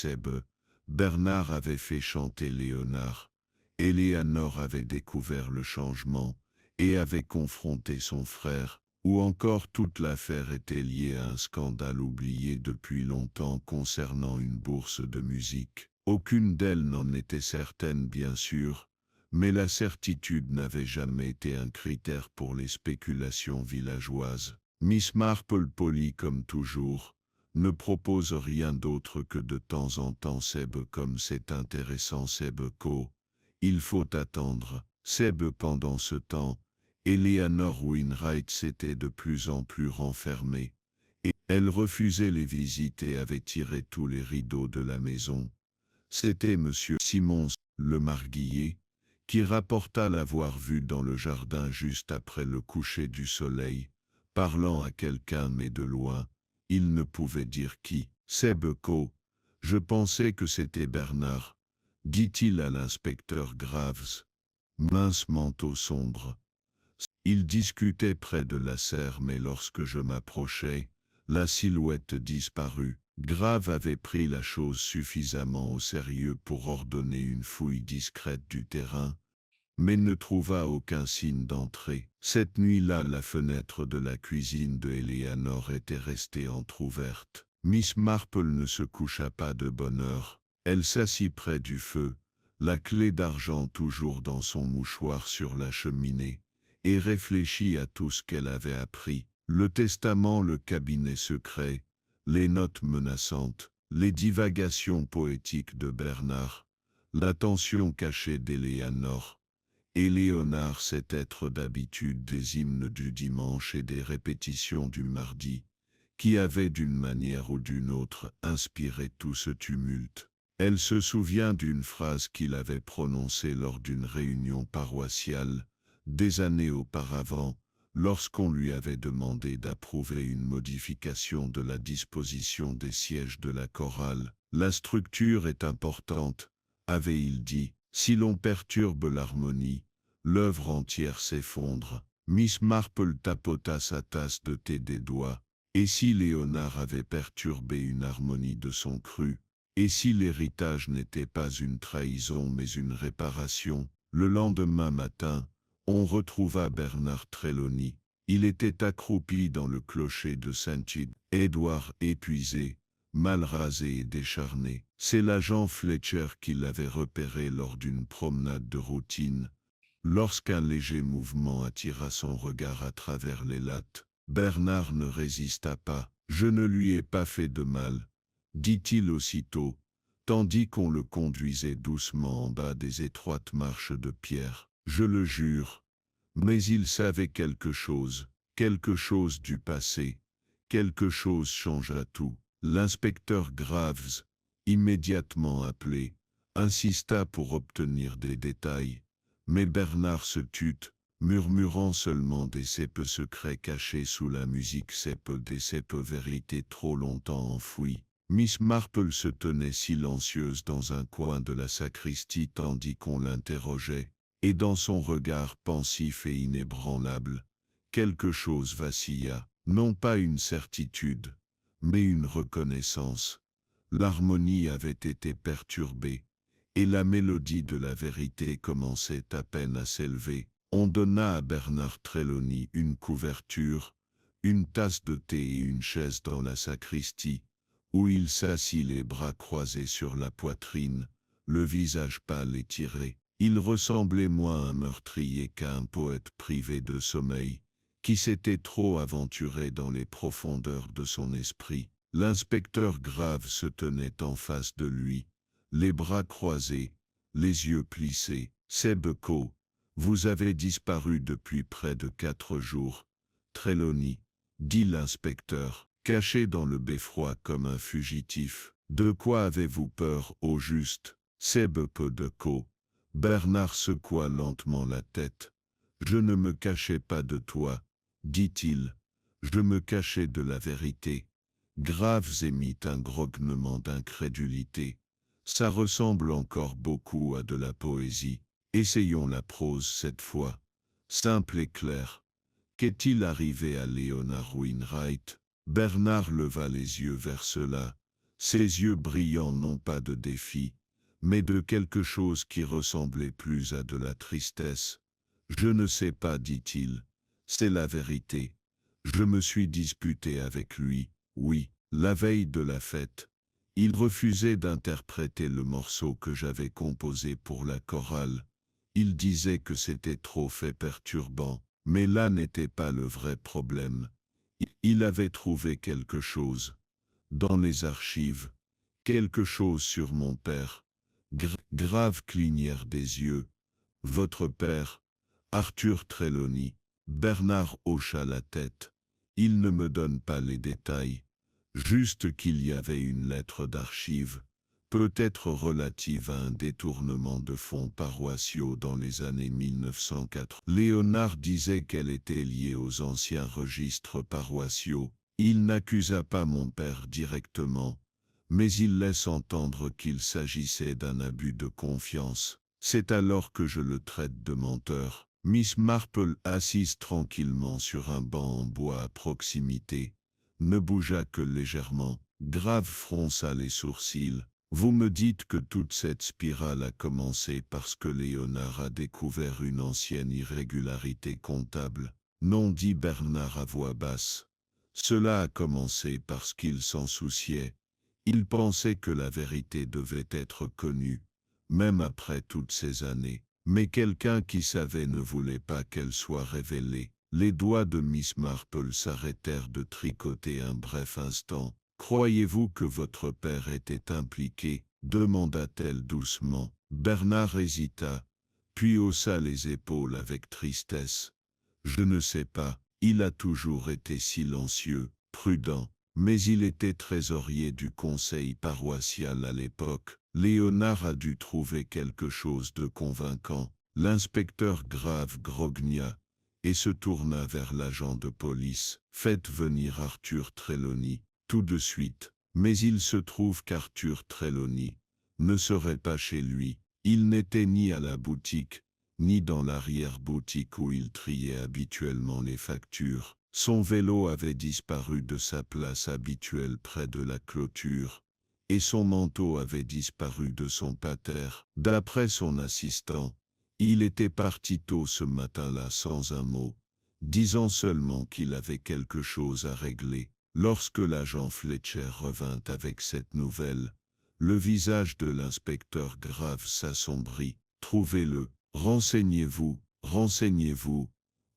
Bernard avait fait chanter Léonard. Eleanor avait découvert le changement et avait confronté son frère, ou encore toute l'affaire était liée à un scandale oublié depuis longtemps concernant une bourse de musique. Aucune d'elles n'en était certaine, bien sûr, mais la certitude n'avait jamais été un critère pour les spéculations villageoises. Miss Marple, polie comme toujours, ne propose rien d'autre que de temps en temps comme c'est intéressant Co. Il faut attendre. Pendant ce temps, Eleanor Wainwright s'était de plus en plus renfermée, et elle refusait les visites et avait tiré tous les rideaux de la maison. C'était M. Simons, le marguillier, qui rapporta l'avoir vue dans le jardin juste après le coucher du soleil, parlant à quelqu'un mais de loin. Il ne pouvait dire qui. Co. Je pensais que c'était Bernard, dit-il à l'inspecteur Graves. Mince manteau sombre. Il discutait près de la serre, mais lorsque je m'approchai, la silhouette disparut. Grave avait pris la chose suffisamment au sérieux pour ordonner une fouille discrète du terrain, mais ne trouva aucun signe d'entrée. Cette nuit-là, la fenêtre de la cuisine de Eleanor était restée entr'ouverte. Miss Marple ne se coucha pas de bonne heure. Elle s'assit près du feu, la clé d'argent toujours dans son mouchoir sur la cheminée, et réfléchit à tout ce qu'elle avait appris. Le testament, le cabinet secret, les notes menaçantes, les divagations poétiques de Bernard, l'attention cachée d'Eleanor. Et Léonard, cet être d'habitude des hymnes du dimanche et des répétitions du mardi, qui avait d'une manière ou d'une autre inspiré tout ce tumulte. Elle se souvient d'une phrase qu'il avait prononcée lors d'une réunion paroissiale, des années auparavant, lorsqu'on lui avait demandé d'approuver une modification de la disposition des sièges de la chorale. La structure est importante, avait-il dit. Si l'on perturbe l'harmonie, l'œuvre entière s'effondre. Miss Marple tapota sa tasse de thé des doigts. Et si Léonard avait perturbé une harmonie de son cru? Et si l'héritage n'était pas une trahison mais une réparation? Le lendemain matin, on retrouva Bernard Trelawney. Il était accroupi dans le clocher de Saint-Id. Édouard, épuisé, mal rasé et décharné. C'est l'agent Fletcher qui l'avait repéré lors d'une promenade de routine. Lorsqu'un léger mouvement attira son regard à travers les lattes, Bernard ne résista pas. « Je ne lui ai pas fait de mal », dit-il aussitôt, tandis qu'on le conduisait doucement en bas des étroites marches de pierre. « Je le jure. » Mais il savait quelque chose du passé, quelque chose changea tout. L'inspecteur Graves, immédiatement appelé, insista pour obtenir des détails, mais Bernard se tut, murmurant seulement des cèpes secrets cachés sous la musique, des cèpes vérités trop longtemps enfouies. Miss Marple se tenait silencieuse dans un coin de la sacristie tandis qu'on l'interrogeait, et dans son regard pensif et inébranlable, quelque chose vacilla, non pas une certitude, mais une reconnaissance. L'harmonie avait été perturbée, et la mélodie de la vérité commençait à peine à s'élever. On donna à Bernard Trelawney une couverture, une tasse de thé et une chaise dans la sacristie, où il s'assit les bras croisés sur la poitrine, le visage pâle et tiré. Il ressemblait moins à un meurtrier qu'à un poète privé de sommeil, qui s'était trop aventuré dans les profondeurs de son esprit. L'inspecteur Grave se tenait en face de lui, les bras croisés, les yeux plissés. « Sebeko, vous avez disparu depuis près de 4 jours, Trelawney, » dit l'inspecteur, caché dans le beffroi comme un fugitif. « De quoi avez-vous peur, au juste, Sebeko ?» Bernard secoua lentement la tête. « Je ne me cachais pas de toi, » dit-il. « Je me cachais de la vérité. » Graves émit un grognement d'incrédulité. « Ça ressemble encore beaucoup à de la poésie. Essayons la prose cette fois. Simple et clair. Qu'est-il arrivé à Léonard Wainwright ?» Bernard leva les yeux vers cela, ses yeux brillants non pas de défi, mais de quelque chose qui ressemblait plus à de la tristesse. « Je ne sais pas, dit-il. C'est la vérité. Je me suis disputé avec lui, oui, la veille de la fête. Il refusait d'interpréter le morceau que j'avais composé pour la chorale. Il disait que c'était trop fait perturbant, mais là n'était pas le vrai problème. Il avait trouvé quelque chose, dans les archives, quelque chose sur mon père. » Grave clignèrent des yeux. « Votre père, Arthur Trelawney ?» Bernard hocha la tête. « Il ne me donne pas les détails. Juste qu'il y avait une lettre d'archive, peut-être relative à un détournement de fonds paroissiaux dans les années 1904. Léonard disait qu'elle était liée aux anciens registres paroissiaux. Il n'accusa pas mon père directement, mais il laisse entendre qu'il s'agissait d'un abus de confiance. C'est alors que je le traite de menteur. » Miss Marple, assise tranquillement sur un banc en bois à proximité, ne bougea que légèrement. Grave fronça les sourcils. Vous me dites que toute cette spirale a commencé parce que Léonard a découvert une ancienne irrégularité comptable. Non, dit Bernard à voix basse. Cela a commencé parce qu'il s'en souciait. Il pensait que la vérité devait être connue, même après toutes ces années. Mais quelqu'un qui savait ne voulait pas qu'elle soit révélée. Les doigts de Miss Marple s'arrêtèrent de tricoter un bref instant. « Croyez-vous que votre père était impliqué ?» demanda-t-elle doucement. Bernard hésita, puis haussa les épaules avec tristesse. « Je ne sais pas, il a toujours été silencieux, prudent, mais il était trésorier du conseil paroissial à l'époque. Léonard a dû trouver quelque chose de convaincant. » L'inspecteur Grave grogna et se tourna vers l'agent de police. « Faites venir Arthur Trelawney, tout de suite. » Mais il se trouve qu'Arthur Trelawney ne serait pas chez lui. Il n'était ni à la boutique, ni dans l'arrière-boutique où il triait habituellement les factures. Son vélo avait disparu de sa place habituelle près de la clôture, et son manteau avait disparu de son pater. D'après son assistant, il était parti tôt ce matin-là sans un mot, disant seulement qu'il avait quelque chose à régler. Lorsque l'agent Fletcher revint avec cette nouvelle, le visage de l'inspecteur Grave s'assombrit. « Trouvez-le, renseignez-vous, renseignez-vous,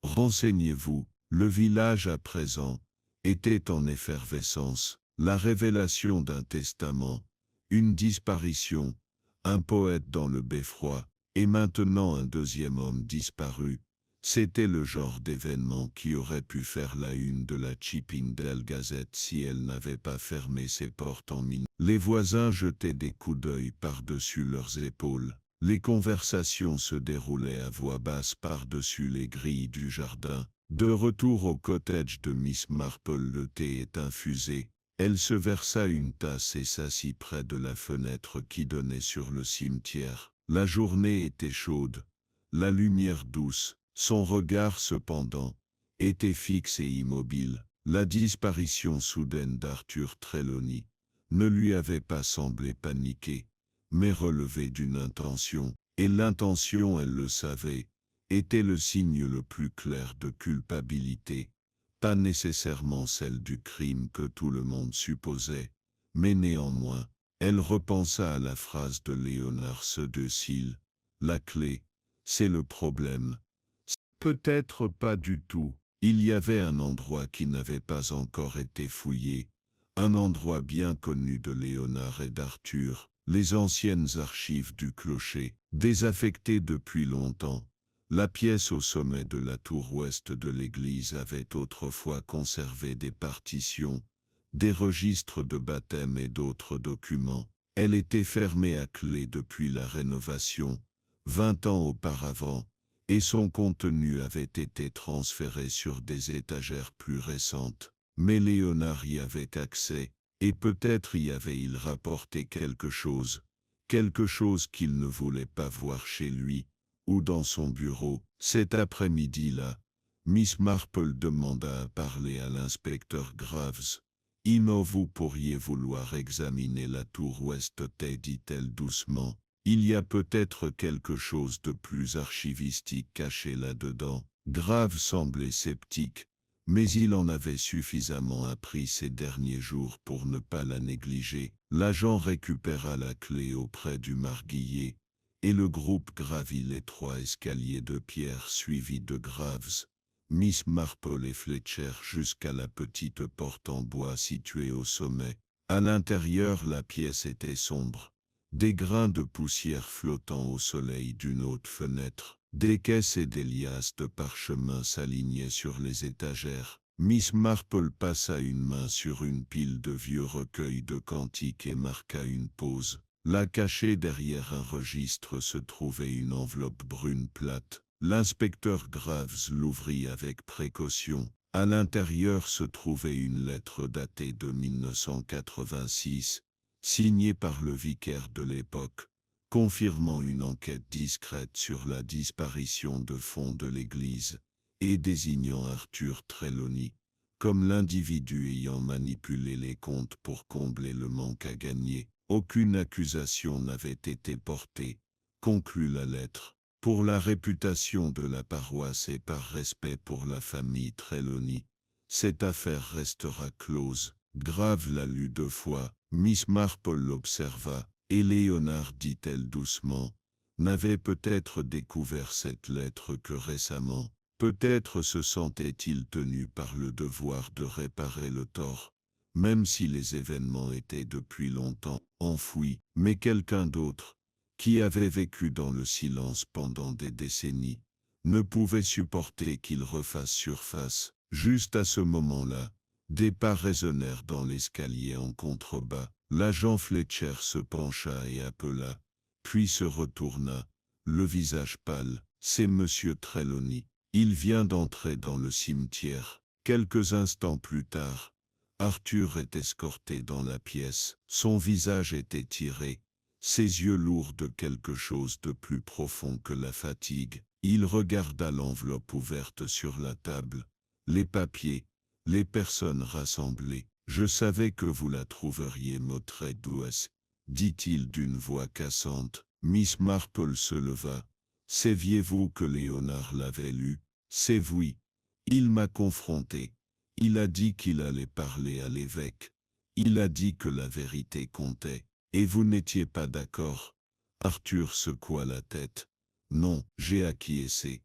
renseignez-vous. » Le village à présent était en effervescence. La révélation d'un testament, une disparition, un poète dans le beffroi, et maintenant un deuxième homme disparu. C'était le genre d'événement qui aurait pu faire la une de la Chippendale Gazette si elle n'avait pas fermé ses portes en minuit. Les voisins jetaient des coups d'œil par-dessus leurs épaules. Les conversations se déroulaient à voix basse par-dessus les grilles du jardin. De retour au cottage de Miss Marple, le thé est infusé. Elle se versa une tasse et s'assit près de la fenêtre qui donnait sur le cimetière. La journée était chaude, la lumière douce. Son regard cependant était fixe et immobile. La disparition soudaine d'Arthur Trelawney ne lui avait pas semblé paniquée, mais relevée d'une intention, et l'intention, elle le savait, était le signe le plus clair de culpabilité, pas nécessairement celle du crime que tout le monde supposait, mais néanmoins, elle repensa à la phrase de Léonard Sedecil, « La clé, c'est le problème. » Peut-être pas du tout. Il y avait un endroit qui n'avait pas encore été fouillé, un endroit bien connu de Léonard et d'Arthur, les anciennes archives du clocher, désaffectées depuis longtemps. La pièce au sommet de la tour ouest de l'église avait autrefois conservé des partitions, des registres de baptême et d'autres documents. Elle était fermée à clé depuis la rénovation, 20 ans auparavant, et son contenu avait été transféré sur des étagères plus récentes. Mais Léonard y avait accès, et peut-être y avait-il rapporté quelque chose qu'il ne voulait pas voir chez lui, ou dans son bureau. Cet après-midi-là, Miss Marple demanda à parler à l'inspecteur Graves. « Vous pourriez vouloir examiner la tour ouest, dit-elle doucement. Il y a peut-être quelque chose de plus archivistique caché là-dedans. » Grave semblait sceptique, mais il en avait suffisamment appris ces derniers jours pour ne pas la négliger. L'agent récupéra la clé auprès du marguillier, et le groupe gravit les 3 escaliers de pierre suivis de Graves, Miss Marple et Fletcher jusqu'à la petite porte en bois située au sommet. À l'intérieur, la pièce était sombre. Des grains de poussière flottant au soleil d'une haute fenêtre, des caisses et des liasses de parchemin s'alignaient sur les étagères. Miss Marple passa une main sur une pile de vieux recueils de cantiques et marqua une pause. Là, cachée derrière un registre, se trouvait une enveloppe brune plate. L'inspecteur Graves l'ouvrit avec précaution. À l'intérieur se trouvait une lettre datée de 1986, signée par le vicaire de l'époque, confirmant une enquête discrète sur la disparition de fonds de l'Église, et désignant Arthur Trelawney comme l'individu ayant manipulé les comptes pour combler le manque à gagner. Aucune accusation n'avait été portée, conclut la lettre. Pour la réputation de la paroisse et par respect pour la famille Trelawney, cette affaire restera close. Grave l'a lu 2 fois, Miss Marple l'observa, et Léonard, dit-elle doucement, n'avait peut-être découvert cette lettre que récemment. Peut-être se sentait-il tenu par le devoir de réparer le tort, même si les événements étaient depuis longtemps enfouis, mais quelqu'un d'autre, qui avait vécu dans le silence pendant des décennies, ne pouvait supporter qu'il refasse surface. Juste à ce moment-là, des pas résonnèrent dans l'escalier en contrebas. L'agent Fletcher se pencha et appela, puis se retourna, le visage pâle. « C'est Monsieur Trelawney. Il vient d'entrer dans le cimetière. » Quelques instants plus tard, Arthur est escorté dans la pièce. Son visage était tiré, ses yeux lourds de quelque chose de plus profond que la fatigue. Il regarda l'enveloppe ouverte sur la table, les papiers, les personnes rassemblées. « Je savais que vous la trouveriez très douce, » dit-il d'une voix cassante. Miss Marple se leva. « Saviez-vous que Léonard l'avait lu? » « C'est oui. Il m'a confronté. Il a dit qu'il allait parler à l'évêque. Il a dit que la vérité comptait. Et vous n'étiez pas d'accord? » Arthur secoua la tête. « Non, j'ai acquiescé.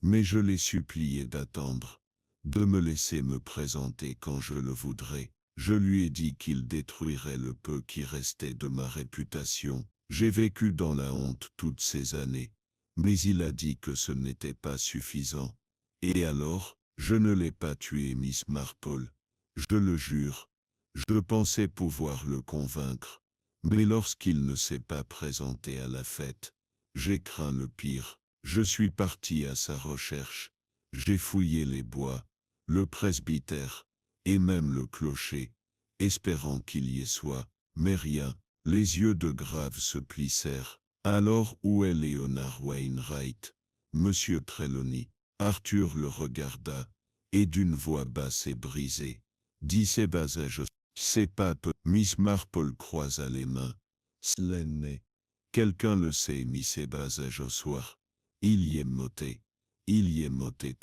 Mais je l'ai supplié d'attendre, de me laisser me présenter quand je le voudrais. Je lui ai dit qu'il détruirait le peu qui restait de ma réputation. J'ai vécu dans la honte toutes ces années. Mais il a dit que ce n'était pas suffisant. Et alors, je ne l'ai pas tué, Miss Marple. Je le jure. Je pensais pouvoir le convaincre. Mais lorsqu'il ne s'est pas présenté à la fête, j'ai craint le pire. Je suis parti à sa recherche. J'ai fouillé les bois, le presbytère, et même le clocher, espérant qu'il y soit, mais rien. Les yeux de Grave se plissèrent. Alors où est Léonard Wainwright? Monsieur Trelawney. Arthur le regarda, et d'une voix basse et brisée, dit Sébazège. C'est pas peu. Miss Marple croisa les mains. Slenné. Quelqu'un le sait, Miss Sébazège au soir. Il y est moté. Il y est moté.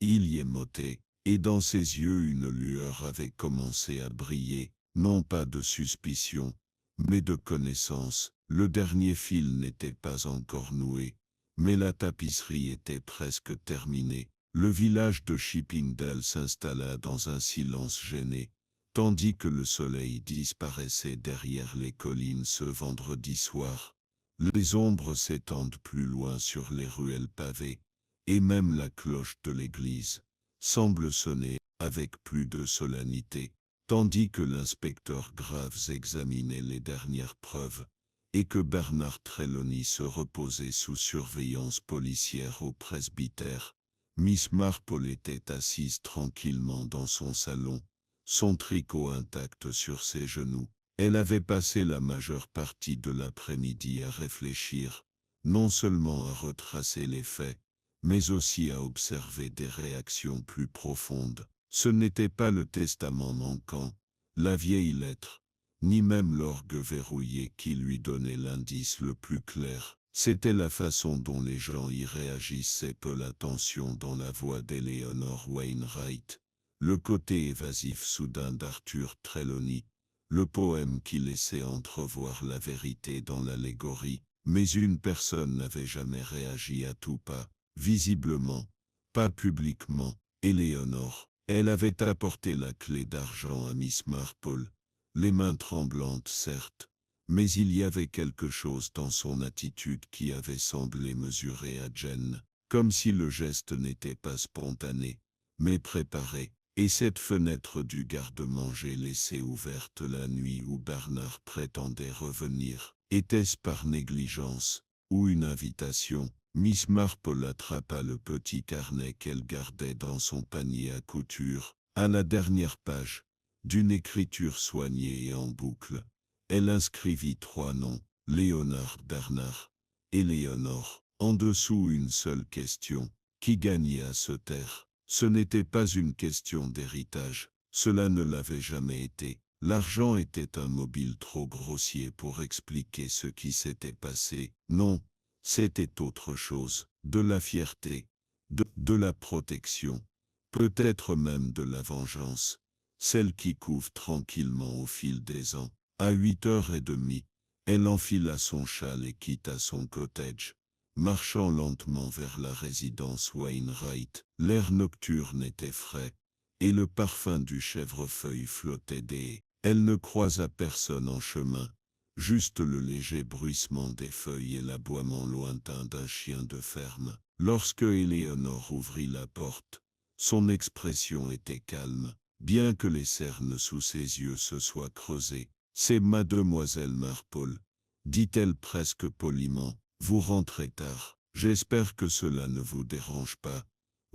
Il y est moté. Et dans ses yeux une lueur avait commencé à briller, non pas de suspicion, mais de connaissance. Le dernier fil n'était pas encore noué, mais la tapisserie était presque terminée. Le village de Chippingdale s'installa dans un silence gêné, tandis que le soleil disparaissait derrière les collines ce vendredi soir. Les ombres s'étendent plus loin sur les ruelles pavées, et même la cloche de l'église semble sonner avec plus de solennité, tandis que l'inspecteur Graves examinait les dernières preuves, et que Bernard Trelawney se reposait sous surveillance policière au presbytère. Miss Marple était assise tranquillement dans son salon, son tricot intact sur ses genoux. Elle avait passé la majeure partie de l'après-midi à réfléchir, non seulement à retracer les faits, mais aussi à observer des réactions plus profondes. Ce n'était pas le testament manquant, la vieille lettre, ni même l'orgue verrouillé qui lui donnait l'indice le plus clair. C'était la façon dont les gens y réagissaient. Peu la tension dans la voix d'Eleanor Wainwright, le côté évasif soudain d'Arthur Trelawney, le poème qui laissait entrevoir la vérité dans l'allégorie. Mais une personne n'avait jamais réagi à tout pas, visiblement, pas publiquement. Eleanor. Elle avait apporté la clé d'argent à Miss Marple, les mains tremblantes certes, mais il y avait quelque chose dans son attitude qui avait semblé mesurer à Jen, comme si le geste n'était pas spontané, mais préparé. Et cette fenêtre du garde-manger laissée ouverte la nuit où Bernard prétendait revenir, était-ce par négligence, ou une invitation? Miss Marple attrapa le petit carnet qu'elle gardait dans son panier à couture. À la dernière page, d'une écriture soignée et en boucle, elle inscrivit 3 noms, Léonard Bernard. Éléonore. En dessous une seule question. Qui gagnait à se taire? Ce n'était pas une question d'héritage. Cela ne l'avait jamais été. L'argent était un mobile trop grossier pour expliquer ce qui s'était passé. Non, c'était autre chose. De la fierté, de la protection, peut-être même de la vengeance. Celle qui couve tranquillement au fil des ans. À 8h30, elle enfila son châle et quitta son cottage, marchant lentement vers la résidence Wainwright. L'air nocturne était frais, et le parfum du chèvrefeuille flottait des haies. Elle ne croisa personne en chemin, juste le léger bruissement des feuilles et l'aboiement lointain d'un chien de ferme. Lorsque Éléonore ouvrit la porte, son expression était calme, bien que les cernes sous ses yeux se soient creusées. « C'est mademoiselle Marpole, dit-elle presque poliment. Vous rentrez tard. J'espère que cela ne vous dérange pas. »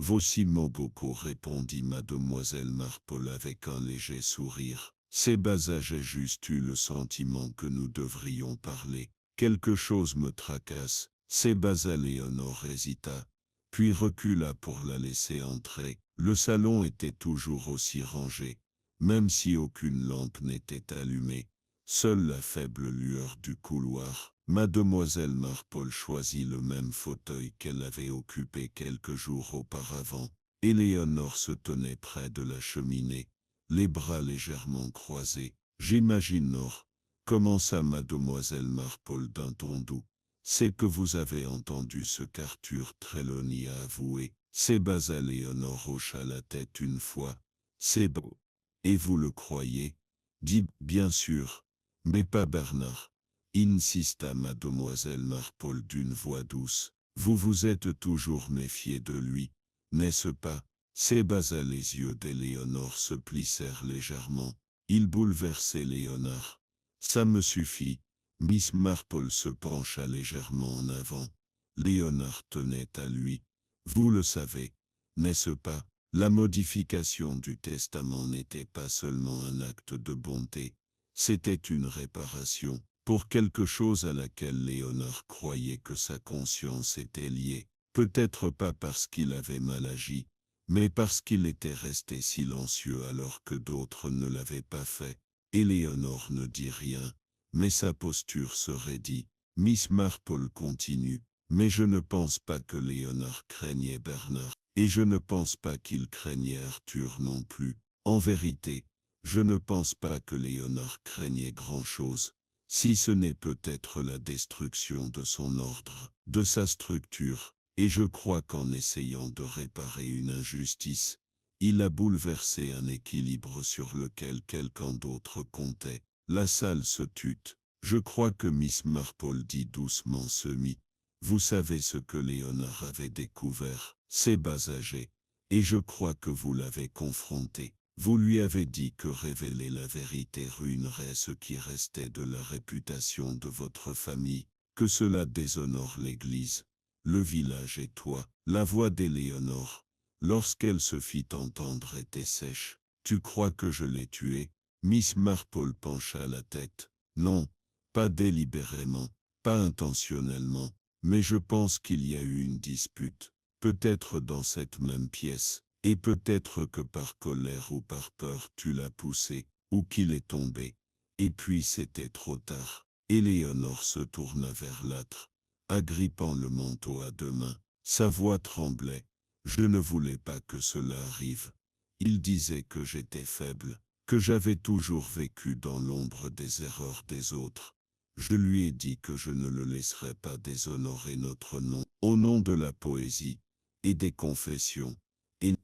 Voici Mogoko, répondit mademoiselle Marpole avec un léger sourire. Ces bas j'ai juste eu le sentiment que nous devrions parler. Quelque chose me tracasse. Sébasa. Léonore hésita, puis recula pour la laisser entrer. Le salon était toujours aussi rangé, même si aucune lampe n'était allumée. Seule la faible lueur du couloir. Mademoiselle Marpole choisit le même fauteuil qu'elle avait occupé quelques jours auparavant. Éléonore se tenait près de la cheminée, les bras légèrement croisés. « J'imagine, Nord, » commença mademoiselle Marpole d'un ton doux. « C'est que vous avez entendu ce qu'Arthur Trelawney a avoué. » Sébasa. Léonore hocha la tête une fois. « C'est beau. Et vous le croyez? » Dit « Bien sûr, mais pas Bernard. » Insista mademoiselle Marpole d'une voix douce. « Vous vous êtes toujours méfié de lui, n'est-ce pas? » Sébasa. Les yeux d'Éléonore se plissèrent légèrement. Il bouleversait Léonard. « Ça me suffit. » Miss Marpole se pencha légèrement en avant. Léonard tenait à lui. « Vous le savez, n'est-ce pas? La modification du testament n'était pas seulement un acte de bonté, c'était une réparation pour quelque chose à laquelle Léonard croyait que sa conscience était liée. Peut-être pas parce qu'il avait mal agi, mais parce qu'il était resté silencieux alors que d'autres ne l'avaient pas fait. Éléonore ne dit rien, mais sa posture se raidit. Miss Marpole continue. Mais je ne pense pas que Léonard craignait Bernard, et je ne pense pas qu'il craignait Arthur non plus. En vérité, je ne pense pas que Léonard craignait grand-chose, si ce n'est peut-être la destruction de son ordre, de sa structure, et je crois qu'en essayant de réparer une injustice, il a bouleversé un équilibre sur lequel quelqu'un d'autre comptait. La salle se tut. Je crois que Miss Marpole dit doucement semi. Vous savez ce que Léonard avait découvert, c'est bas âgé, et je crois que vous l'avez confronté. Vous lui avez dit que révéler la vérité ruinerait ce qui restait de la réputation de votre famille, que cela déshonore l'Église, le village et toi. La voix d'Éléonore, lorsqu'elle se fit entendre, était sèche. Tu crois que je l'ai tué? Miss Marpole pencha la tête. Non, pas délibérément, pas intentionnellement. Mais je pense qu'il y a eu une dispute, peut-être dans cette même pièce, et peut-être que par colère ou par peur tu l'as poussé, ou qu'il est tombé. Et puis c'était trop tard. Éléonore se tourna vers l'âtre, agrippant le manteau à deux mains. Sa voix tremblait. Je ne voulais pas que cela arrive. Il disait que j'étais faible, que j'avais toujours vécu dans l'ombre des erreurs des autres. Je lui ai dit que je ne le laisserais pas déshonorer notre nom, au nom de la poésie et des confessions.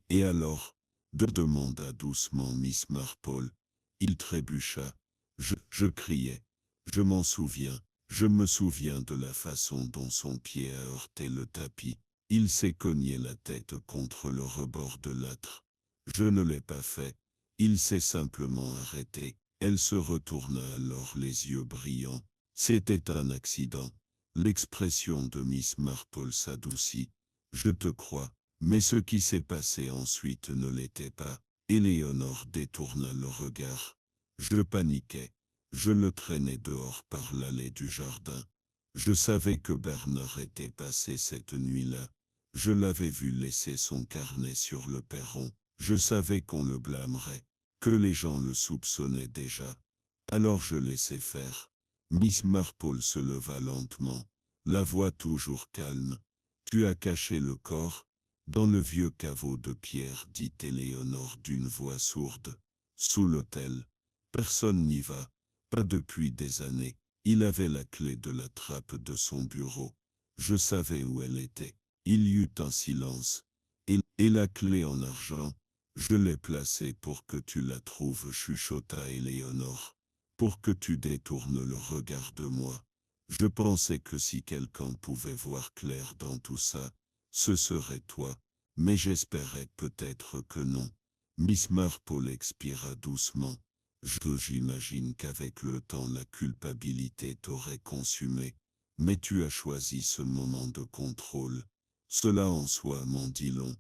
Et alors, demanda doucement Miss Marpole. Il trébucha. Je criais. Je m'en souviens. Je me souviens de la façon dont son pied a heurté le tapis. Il s'est cogné la tête contre le rebord de l'âtre. Je ne l'ai pas fait. Il s'est simplement arrêté. Elle se retourna alors les yeux brillants. C'était un accident. L'expression de Miss Marpole s'adoucit. Je te crois, mais ce qui s'est passé ensuite ne l'était pas. Éléonore détourna le regard. Je paniquais. Je le traînais dehors par l'allée du jardin. Je savais que Bernard était passé cette nuit-là. Je l'avais vu laisser son carnet sur le perron. Je savais qu'on le blâmerait, que les gens le soupçonnaient déjà. Alors je laissai faire. Miss Marple se leva lentement, la voix toujours calme. Tu as caché le corps dans le vieux caveau de pierre, dit Éléonore d'une voix sourde. Sous l'autel. Personne n'y va, pas depuis des années. Il avait la clé de la trappe de son bureau. Je savais où elle était. Il y eut un silence. Et la clé en argent, je l'ai placée pour que tu la trouves, chuchota Éléonore. Pour que tu détournes le regard de moi. Je pensais que si quelqu'un pouvait voir clair dans tout ça, ce serait toi, mais j'espérais peut-être que non. Miss Marple expira doucement. J'imagine qu'avec le temps la culpabilité t'aurait consumé, mais tu as choisi ce moment de contrôle. Cela en soi m'en dit long.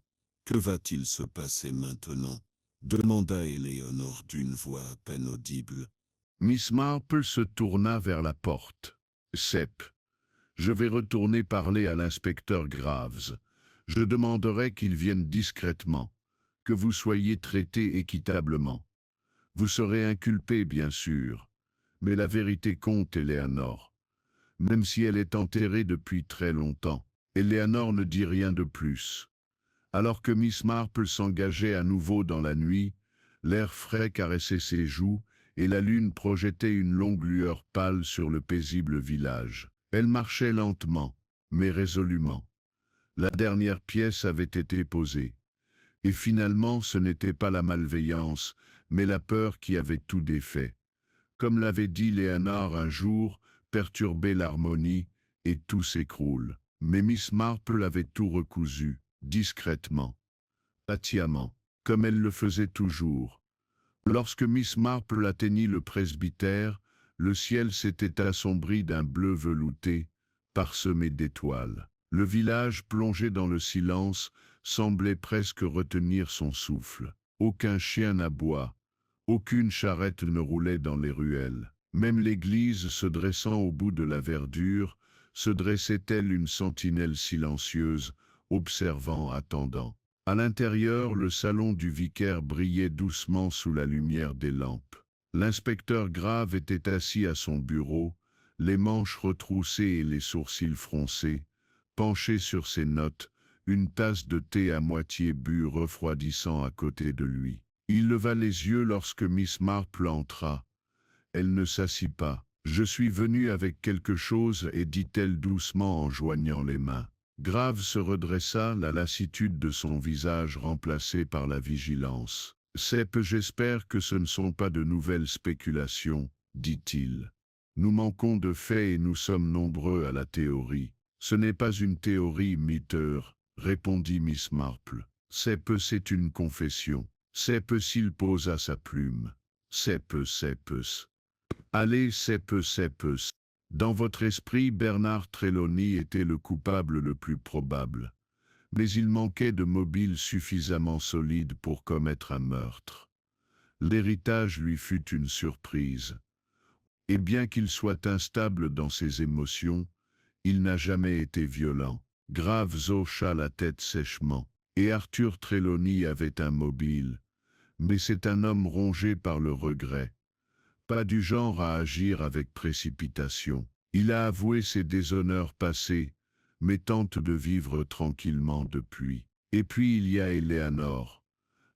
Que va-t-il se passer maintenant? Demanda Éléonore d'une voix à peine audible. Miss Marple se tourna vers la porte. Sepp, je vais retourner parler à l'inspecteur Graves. Je demanderai qu'il vienne discrètement, que vous soyez traité équitablement. Vous serez inculpé, bien sûr, mais la vérité compte, Éléonore. Même si elle est enterrée depuis très longtemps, Éléonore ne dit rien de plus. Alors que Miss Marple s'engageait à nouveau dans la nuit, l'air frais caressait ses joues et la lune projetait une longue lueur pâle sur le paisible village. Elle marchait lentement, mais résolument. La dernière pièce avait été posée. Et finalement, ce n'était pas la malveillance, mais la peur qui avait tout défait. Comme l'avait dit Léonard un jour, perturber l'harmonie, et tout s'écroule. Mais Miss Marple avait tout recousu, discrètement, patiemment, comme elle le faisait toujours. Lorsque Miss Marple atteignit le presbytère, le ciel s'était assombri d'un bleu velouté, parsemé d'étoiles. Le village, plongé dans le silence, semblait presque retenir son souffle. Aucun chien n'aboie, aucune charrette ne roulait dans les ruelles. Même l'église, se dressant au bout de la verdure, se dressait telle une sentinelle silencieuse, observant, attendant. À l'intérieur, le salon du vicaire brillait doucement sous la lumière des lampes. L'inspecteur Grave était assis à son bureau, les manches retroussées et les sourcils froncés, penché sur ses notes, une tasse de thé à moitié bue refroidissant à côté de lui. Il leva les yeux lorsque Miss Marple entra. Elle ne s'assit pas. « Je suis venue avec quelque chose » et dit-elle doucement en joignant les mains. Grave se redressa, la lassitude de son visage remplacée par la vigilance. « Sepp, j'espère que ce ne sont pas de nouvelles spéculations, » dit-il. « Nous manquons de faits et nous sommes nombreux à la théorie. »« Ce n'est pas une théorie, Mitter, » répondit Miss Marple. « Sepp, c'est une confession. » Sepp s'il posa sa plume. « Sepp. Allez, Sepp. Dans votre esprit, Bernard Trelawney était le coupable le plus probable. Mais il manquait de mobile suffisamment solide pour commettre un meurtre. L'héritage lui fut une surprise. Et bien qu'il soit instable dans ses émotions, il n'a jamais été violent. Graves hocha la tête sèchement. Et Arthur Trelawney avait un mobile. Mais c'est un homme rongé par le regret. Pas du genre à agir avec précipitation. Il a avoué ses déshonneurs passés, mais tente de vivre tranquillement depuis. Et puis il y a Éléonore,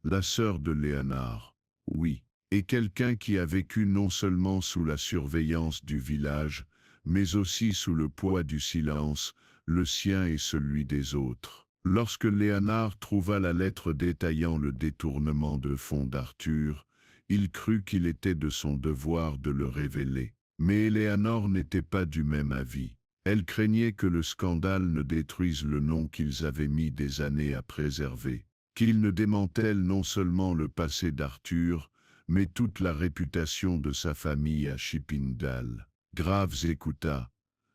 la sœur de Léonard, oui, et quelqu'un qui a vécu non seulement sous la surveillance du village, mais aussi sous le poids du silence, le sien et celui des autres. Lorsque Léonard trouva la lettre détaillant le détournement de fonds d'Arthur, il crut qu'il était de son devoir de le révéler. Mais Éléonore n'était pas du même avis. Elle craignait que le scandale ne détruise le nom qu'ils avaient mis des années à préserver, qu'il ne démantèle non seulement le passé d'Arthur, mais toute la réputation de sa famille à Chippindale. Graves écouta,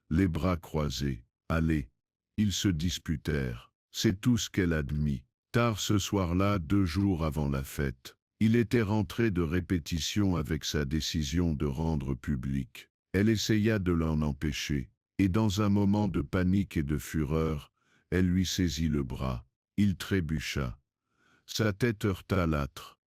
les bras croisés. Allez, ils se disputèrent. C'est tout ce qu'elle admit. Tard ce soir-là, 2 jours avant la fête, Il était rentré de répétition avec sa décision de rendre publique. Elle essaya de l'en empêcher, et dans un moment de panique et de fureur, elle lui saisit le bras. Il trébucha. Sa tête heurta l'âtre.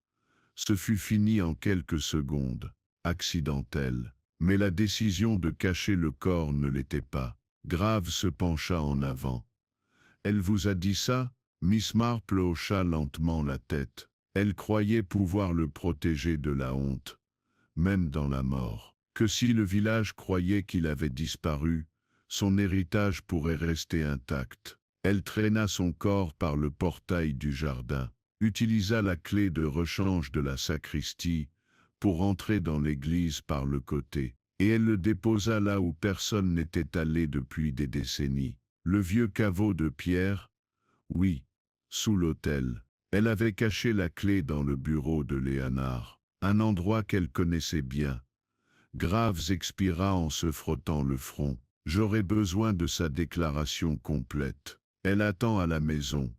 Ce fut fini en quelques secondes, accidentel. Mais la décision de cacher le corps ne l'était pas. Grave se pencha en avant. « Elle vous a dit ça ?» Miss Marple hocha lentement la tête. Elle croyait pouvoir le protéger de la honte, même dans la mort. Que si le village croyait qu'il avait disparu, son héritage pourrait rester intact. Elle traîna son corps par le portail du jardin, utilisa la clé de rechange de la sacristie pour entrer dans l'église par le côté, et elle le déposa là où personne n'était allé depuis des décennies. Le vieux caveau de pierre, oui, sous l'autel. Elle avait caché la clé dans le bureau de Léonard, un endroit qu'elle connaissait bien. Graves expira en se frottant le front. « J'aurais besoin de sa déclaration complète. Elle attend à la maison.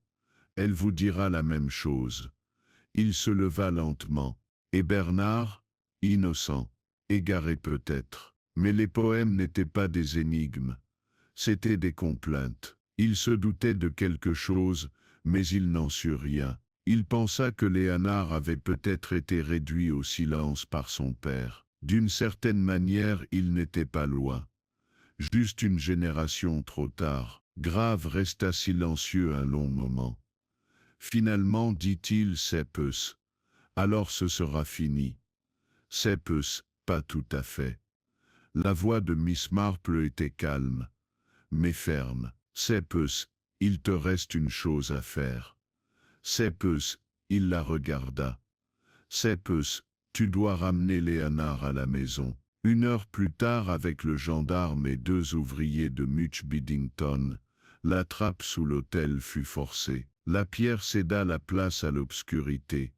Elle vous dira la même chose. » Il se leva lentement. Et Bernard, innocent, égaré peut-être. Mais les poèmes n'étaient pas des énigmes. C'étaient des complaintes. Il se doutait de quelque chose, mais il n'en sut rien. Il pensa que Léonard avait peut-être été réduit au silence par son père. D'une certaine manière, il n'était pas loin. Juste une génération trop tard. Grave resta silencieux un long moment. Finalement, dit-il, c'est peu. Alors ce sera fini. C'est peu, pas tout à fait. La voix de Miss Marple était calme, mais ferme. C'est peu, il te reste une chose à faire. C'est peu, il la regarda. C'est peu, tu dois ramener Léonard à la maison. 1 heure plus tard, avec le gendarme et 2 ouvriers de Much Biddington, la trappe sous l'autel fut forcée. La pierre céda la place à l'obscurité,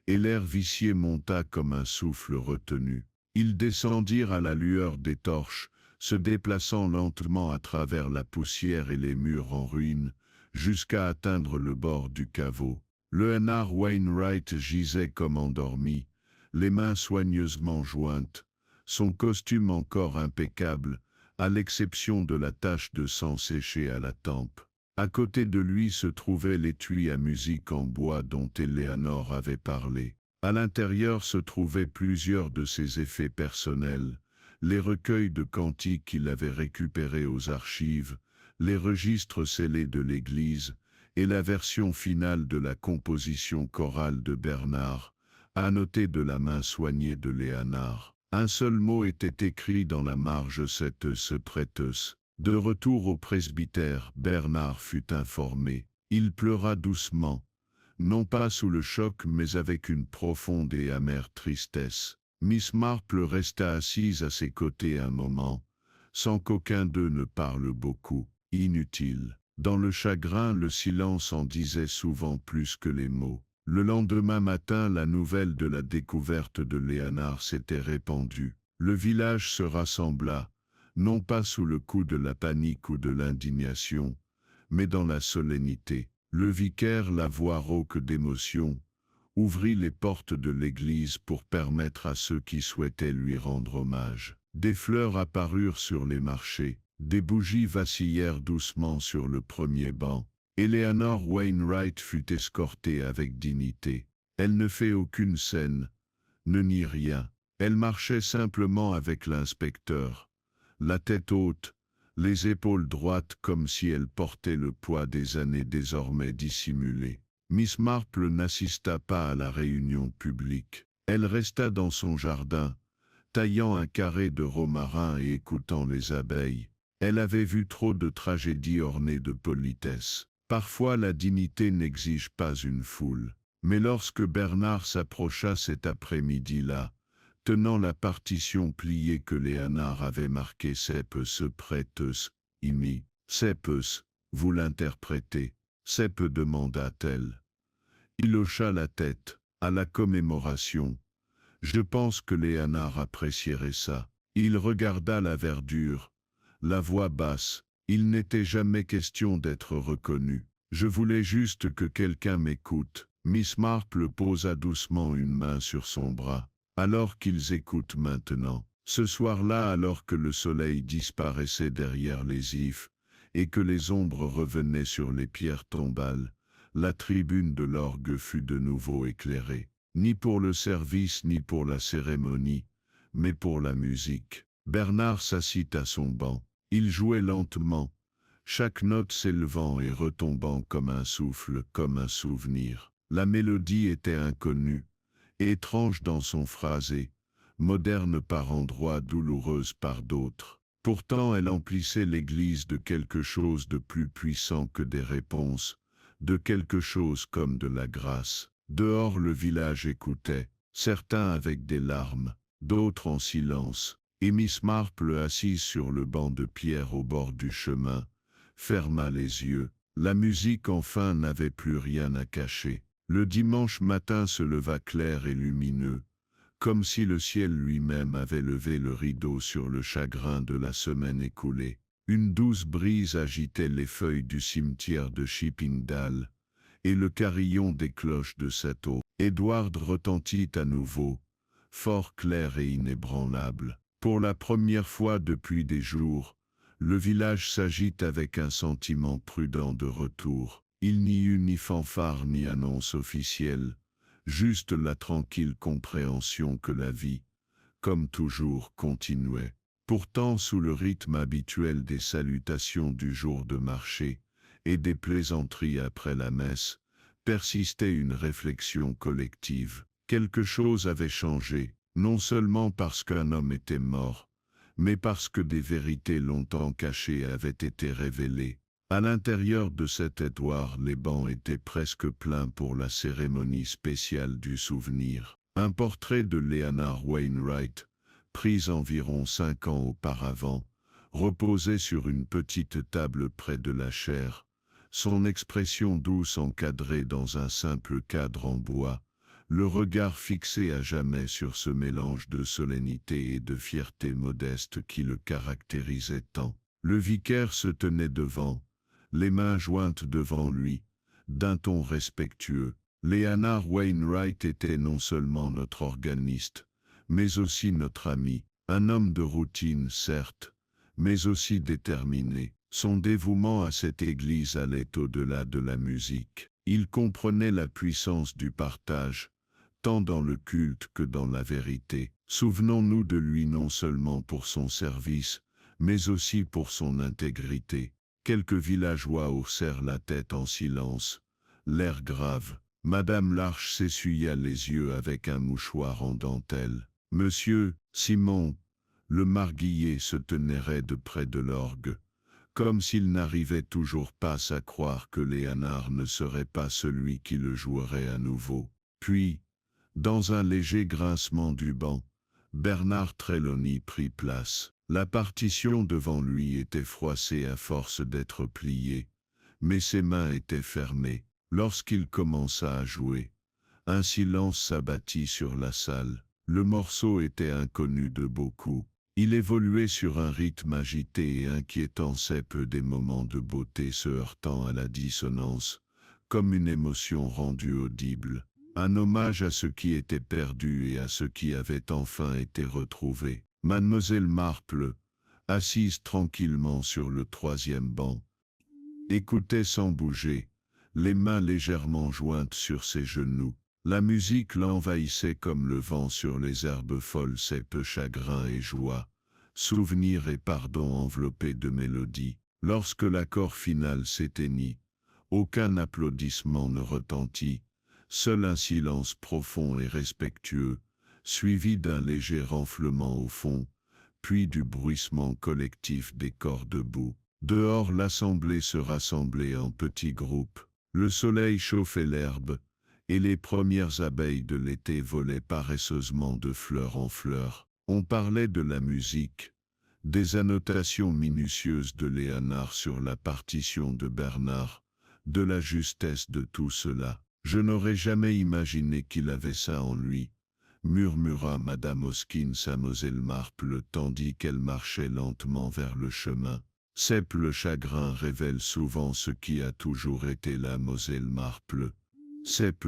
et l'air vicié monta comme un souffle retenu. Ils descendirent à la lueur des torches, se déplaçant lentement à travers la poussière et les murs en ruine, jusqu'à atteindre le bord du caveau. Léonard Wainwright gisait comme endormi, les mains soigneusement jointes, son costume encore impeccable, à l'exception de la tache de sang séché à la tempe. À côté de lui se trouvait l'étui à musique en bois dont Éléanore avait parlé. À l'intérieur se trouvaient plusieurs de ses effets personnels, les recueils de cantiques qu'il avait récupérés aux archives, les registres scellés de l'Église, et la version finale de la composition chorale de Bernard, annotée de la main soignée de Léonard. Un seul mot était écrit dans la marge, cette prêteuse. De retour au presbytère, Bernard fut informé. Il pleura doucement, non pas sous le choc mais avec une profonde et amère tristesse. Miss Marple resta assise à ses côtés un moment, sans qu'aucun d'eux ne parle beaucoup. Inutile. Dans le chagrin, le silence en disait souvent plus que les mots. Le lendemain matin, la nouvelle de la découverte de Léonard s'était répandue. Le village se rassembla, non pas sous le coup de la panique ou de l'indignation, mais dans la solennité. Le vicaire, la voix rauque d'émotion, ouvrit les portes de l'église pour permettre à ceux qui souhaitaient lui rendre hommage. Des fleurs apparurent sur les marchés, des bougies vacillèrent doucement sur le premier banc. Éléanore Wainwright fut escortée avec dignité. Elle ne fait aucune scène, ne nie rien. Elle marchait simplement avec l'inspecteur, la tête haute, les épaules droites comme si elle portait le poids des années désormais dissimulées. Miss Marple n'assista pas à la réunion publique. Elle resta dans son jardin, taillant un carré de romarin et écoutant les abeilles. Elle avait vu trop de tragédies ornées de politesse. Parfois la dignité n'exige pas une foule. Mais lorsque Bernard s'approcha cet après-midi-là, tenant la partition pliée que Léonard avait marquée Seppe se prêteuse, imi, Seppes, vous l'interprétez, Seppe demanda-t-elle. Il hocha la tête, à la commémoration. Je pense que Léonard apprécierait ça. Il regarda la verdure, la voix basse. Il n'était jamais question d'être reconnu. Je voulais juste que quelqu'un m'écoute. Miss Marple posa doucement une main sur son bras. Alors qu'ils écoutent maintenant. Ce soir-là, alors que le soleil disparaissait derrière les ifs, et que les ombres revenaient sur les pierres tombales, la tribune de l'orgue fut de nouveau éclairée, ni pour le service ni pour la cérémonie, mais pour la musique. Bernard s'assit à son banc. Il jouait lentement, chaque note s'élevant et retombant comme un souffle, comme un souvenir. La mélodie était inconnue, étrange dans son phrasé, moderne par endroits, douloureuse par d'autres. Pourtant elle emplissait l'église de quelque chose de plus puissant que des réponses, de quelque chose comme de la grâce. Dehors le village écoutait, certains avec des larmes, d'autres en silence, et Miss Marple, assise sur le banc de pierre au bord du chemin, ferma les yeux. La musique enfin n'avait plus rien à cacher. Le dimanche matin se leva clair et lumineux, comme si le ciel lui-même avait levé le rideau sur le chagrin de la semaine écoulée. Une douce brise agitait les feuilles du cimetière de Chippingdale, et le carillon des cloches de Sato. Edward retentit à nouveau, fort clair et inébranlable. Pour la première fois depuis des jours, le village s'agite avec un sentiment prudent de retour. Il n'y eut ni fanfare ni annonce officielle, juste la tranquille compréhension que la vie, comme toujours, continuait. Pourtant, sous le rythme habituel des salutations du jour de marché et des plaisanteries après la messe, persistait une réflexion collective. Quelque chose avait changé, non seulement parce qu'un homme était mort, mais parce que des vérités longtemps cachées avaient été révélées. À l'intérieur de cet édouard, les bancs étaient presque pleins pour la cérémonie spéciale du souvenir. Un portrait de Leonard Wainwright, pris environ 5 ans auparavant, reposait sur une petite table près de la chaire, son expression douce encadrée dans un simple cadre en bois, le regard fixé à jamais sur ce mélange de solennité et de fierté modeste qui le caractérisait tant. Le vicaire se tenait devant, les mains jointes devant lui, d'un ton respectueux. Leonard Wainwright était non seulement notre organiste, mais aussi notre ami, un homme de routine certes, mais aussi déterminé. Son dévouement à cette église allait au-delà de la musique. Il comprenait la puissance du partage, tant dans le culte que dans la vérité. Souvenons-nous de lui non seulement pour son service, mais aussi pour son intégrité. Quelques villageois haussèrent la tête en silence, l'air grave. Madame Larche s'essuya les yeux avec un mouchoir en dentelle. Monsieur Simon, le marguillier se tenait raide près de l'orgue, comme s'il n'arrivait toujours pas à croire que Léonard ne serait pas celui qui le jouerait à nouveau. Puis, dans un léger grincement du banc, Bernard Trelawney prit place. La partition devant lui était froissée à force d'être pliée, mais ses mains étaient fermées. Lorsqu'il commença à jouer, un silence s'abattit sur la salle. Le morceau était inconnu de beaucoup. Il évoluait sur un rythme agité et inquiétant, c'est peu des moments de beauté se heurtant à la dissonance, comme une émotion rendue audible. Un hommage à ce qui était perdu et à ce qui avait enfin été retrouvé. Mademoiselle Marple, assise tranquillement sur le 3e banc, écoutait sans bouger, les mains légèrement jointes sur ses genoux. La musique l'envahissait comme le vent sur les herbes folles, ses peu chagrin et joie, souvenir et pardon enveloppés de mélodie. Lorsque l'accord final s'éteignit, aucun applaudissement ne retentit, seul un silence profond et respectueux, suivi d'un léger renflement au fond, puis du bruissement collectif des corps debout. Dehors, l'assemblée se rassemblait en petits groupes. Le soleil chauffait l'herbe, et les premières abeilles de l'été volaient paresseusement de fleur en fleur. On parlait de la musique, des annotations minutieuses de Léonard sur la partition de Bernard, de la justesse de tout cela. Je n'aurais jamais imaginé qu'il avait ça en lui, murmura Madame Hoskins à Moselle Marple tandis qu'elle marchait lentement vers le chemin. Cep le chagrin révèle souvent ce qui a toujours été là, Moselle Marple. Cep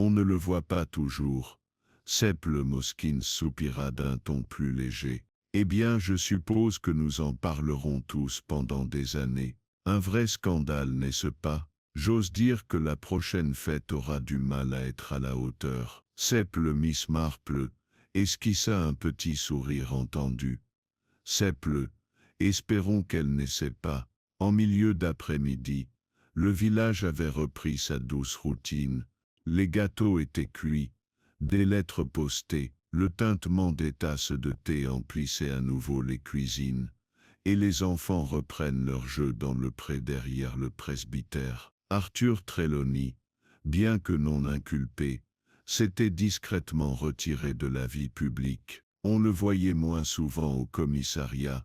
On ne le voit pas toujours. Seple Moskins soupira d'un ton plus léger. Eh bien, je suppose que nous en parlerons tous pendant des années. Un vrai scandale, n'est-ce pas? J'ose dire que la prochaine fête aura du mal à être à la hauteur. Seple Miss Marple esquissa un petit sourire entendu. Seple, espérons qu'elle n'essaie pas. En milieu d'après-midi, le village avait repris sa douce routine. Les gâteaux étaient cuits, des lettres postées, le tintement des tasses de thé emplissait à nouveau les cuisines, et les enfants reprennent leur jeu dans le pré derrière le presbytère. Arthur Trelawney, bien que non inculpé, s'était discrètement retiré de la vie publique. On le voyait moins souvent au commissariat,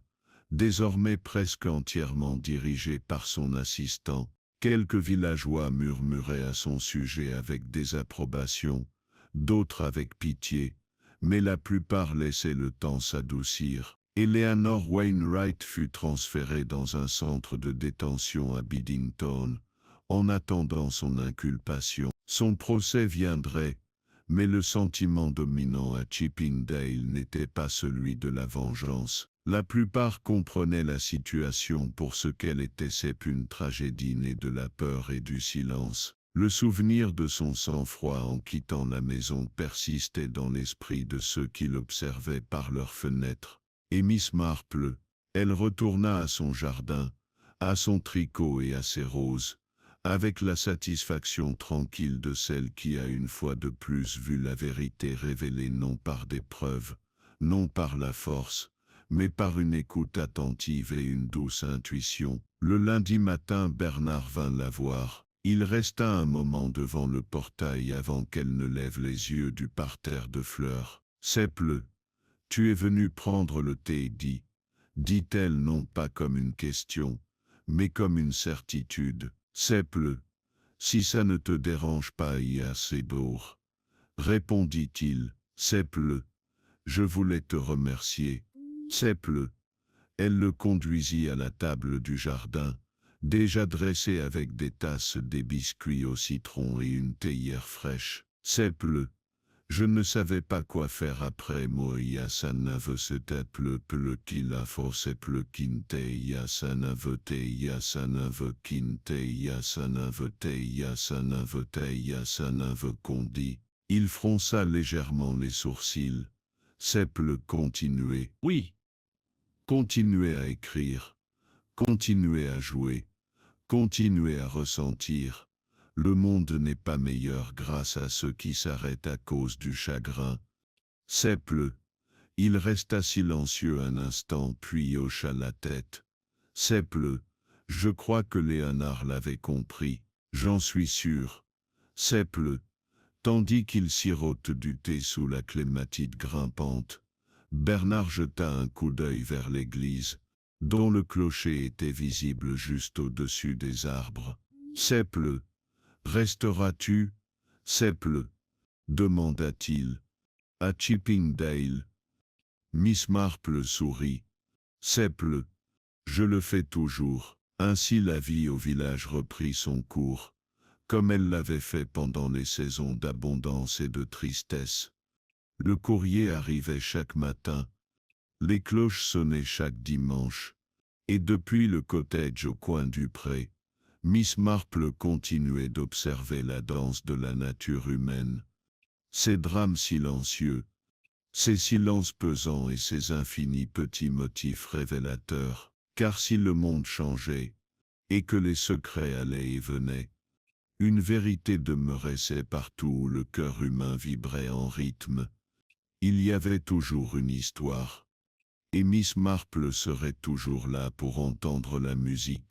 désormais presque entièrement dirigé par son assistant. Quelques villageois murmuraient à son sujet avec désapprobation, d'autres avec pitié, mais la plupart laissaient le temps s'adoucir. Eleanor Wainwright fut transférée dans un centre de détention à Biddington, en attendant son inculpation. Son procès viendrait, mais le sentiment dominant à Chippingdale n'était pas celui de la vengeance. La plupart comprenaient la situation pour ce qu'elle était, c'est une tragédie née de la peur et du silence. Le souvenir de son sang-froid en quittant la maison persistait dans l'esprit de ceux qui l'observaient par leurs fenêtres. Et Miss Marple, elle retourna à son jardin, à son tricot et à ses roses, avec la satisfaction tranquille de celle qui a une fois de plus vu la vérité révélée non par des preuves, non par la force, mais par une écoute attentive et une douce intuition. Le lundi matin, Bernard vint la voir. Il resta un moment devant le portail avant qu'elle ne lève les yeux du parterre de fleurs. « Seple, tu es venu prendre le thé, dit-elle non pas comme une question, mais comme une certitude. Seple, si ça ne te dérange pas, c'est beau, répondit-il. Seple, je voulais te remercier. Seple, elle le conduisit à la table du jardin, déjà dressée avec des tasses, des biscuits au citron et une théière fraîche. Seple, je ne savais pas quoi faire après moi, ça n'avait seple qu'il a fort seple kinte, ça n'avait ça n'avait kinte, ça n'avait ça n'avait ça n'avait condi. Il fronça légèrement les sourcils. Seple continuait. Oui. Continuez à écrire, continuez à jouer, continuez à ressentir. Le monde n'est pas meilleur grâce à ceux qui s'arrêtent à cause du chagrin. Seple, il resta silencieux un instant puis hocha la tête. Seple, je crois que Léonard l'avait compris, j'en suis sûr. Seple, tandis qu'il sirote du thé sous la clématite grimpante, Bernard jeta un coup d'œil vers l'église, dont le clocher était visible juste au-dessus des arbres. « Seple, resteras-tu, Seple ?» demanda-t-il. « À Chippingdale ?» Miss Marple sourit. « Seple, je le fais toujours. » Ainsi la vie au village reprit son cours, comme elle l'avait fait pendant les saisons d'abondance et de tristesse. Le courrier arrivait chaque matin, les cloches sonnaient chaque dimanche, et depuis le cottage au coin du pré, Miss Marple continuait d'observer la danse de la nature humaine. Ces drames silencieux, ces silences pesants et ces infinis petits motifs révélateurs, car si le monde changeait, et que les secrets allaient et venaient, une vérité demeurait, c'est partout où le cœur humain vibrait en rythme. Il y avait toujours une histoire, et Miss Marple serait toujours là pour entendre la musique.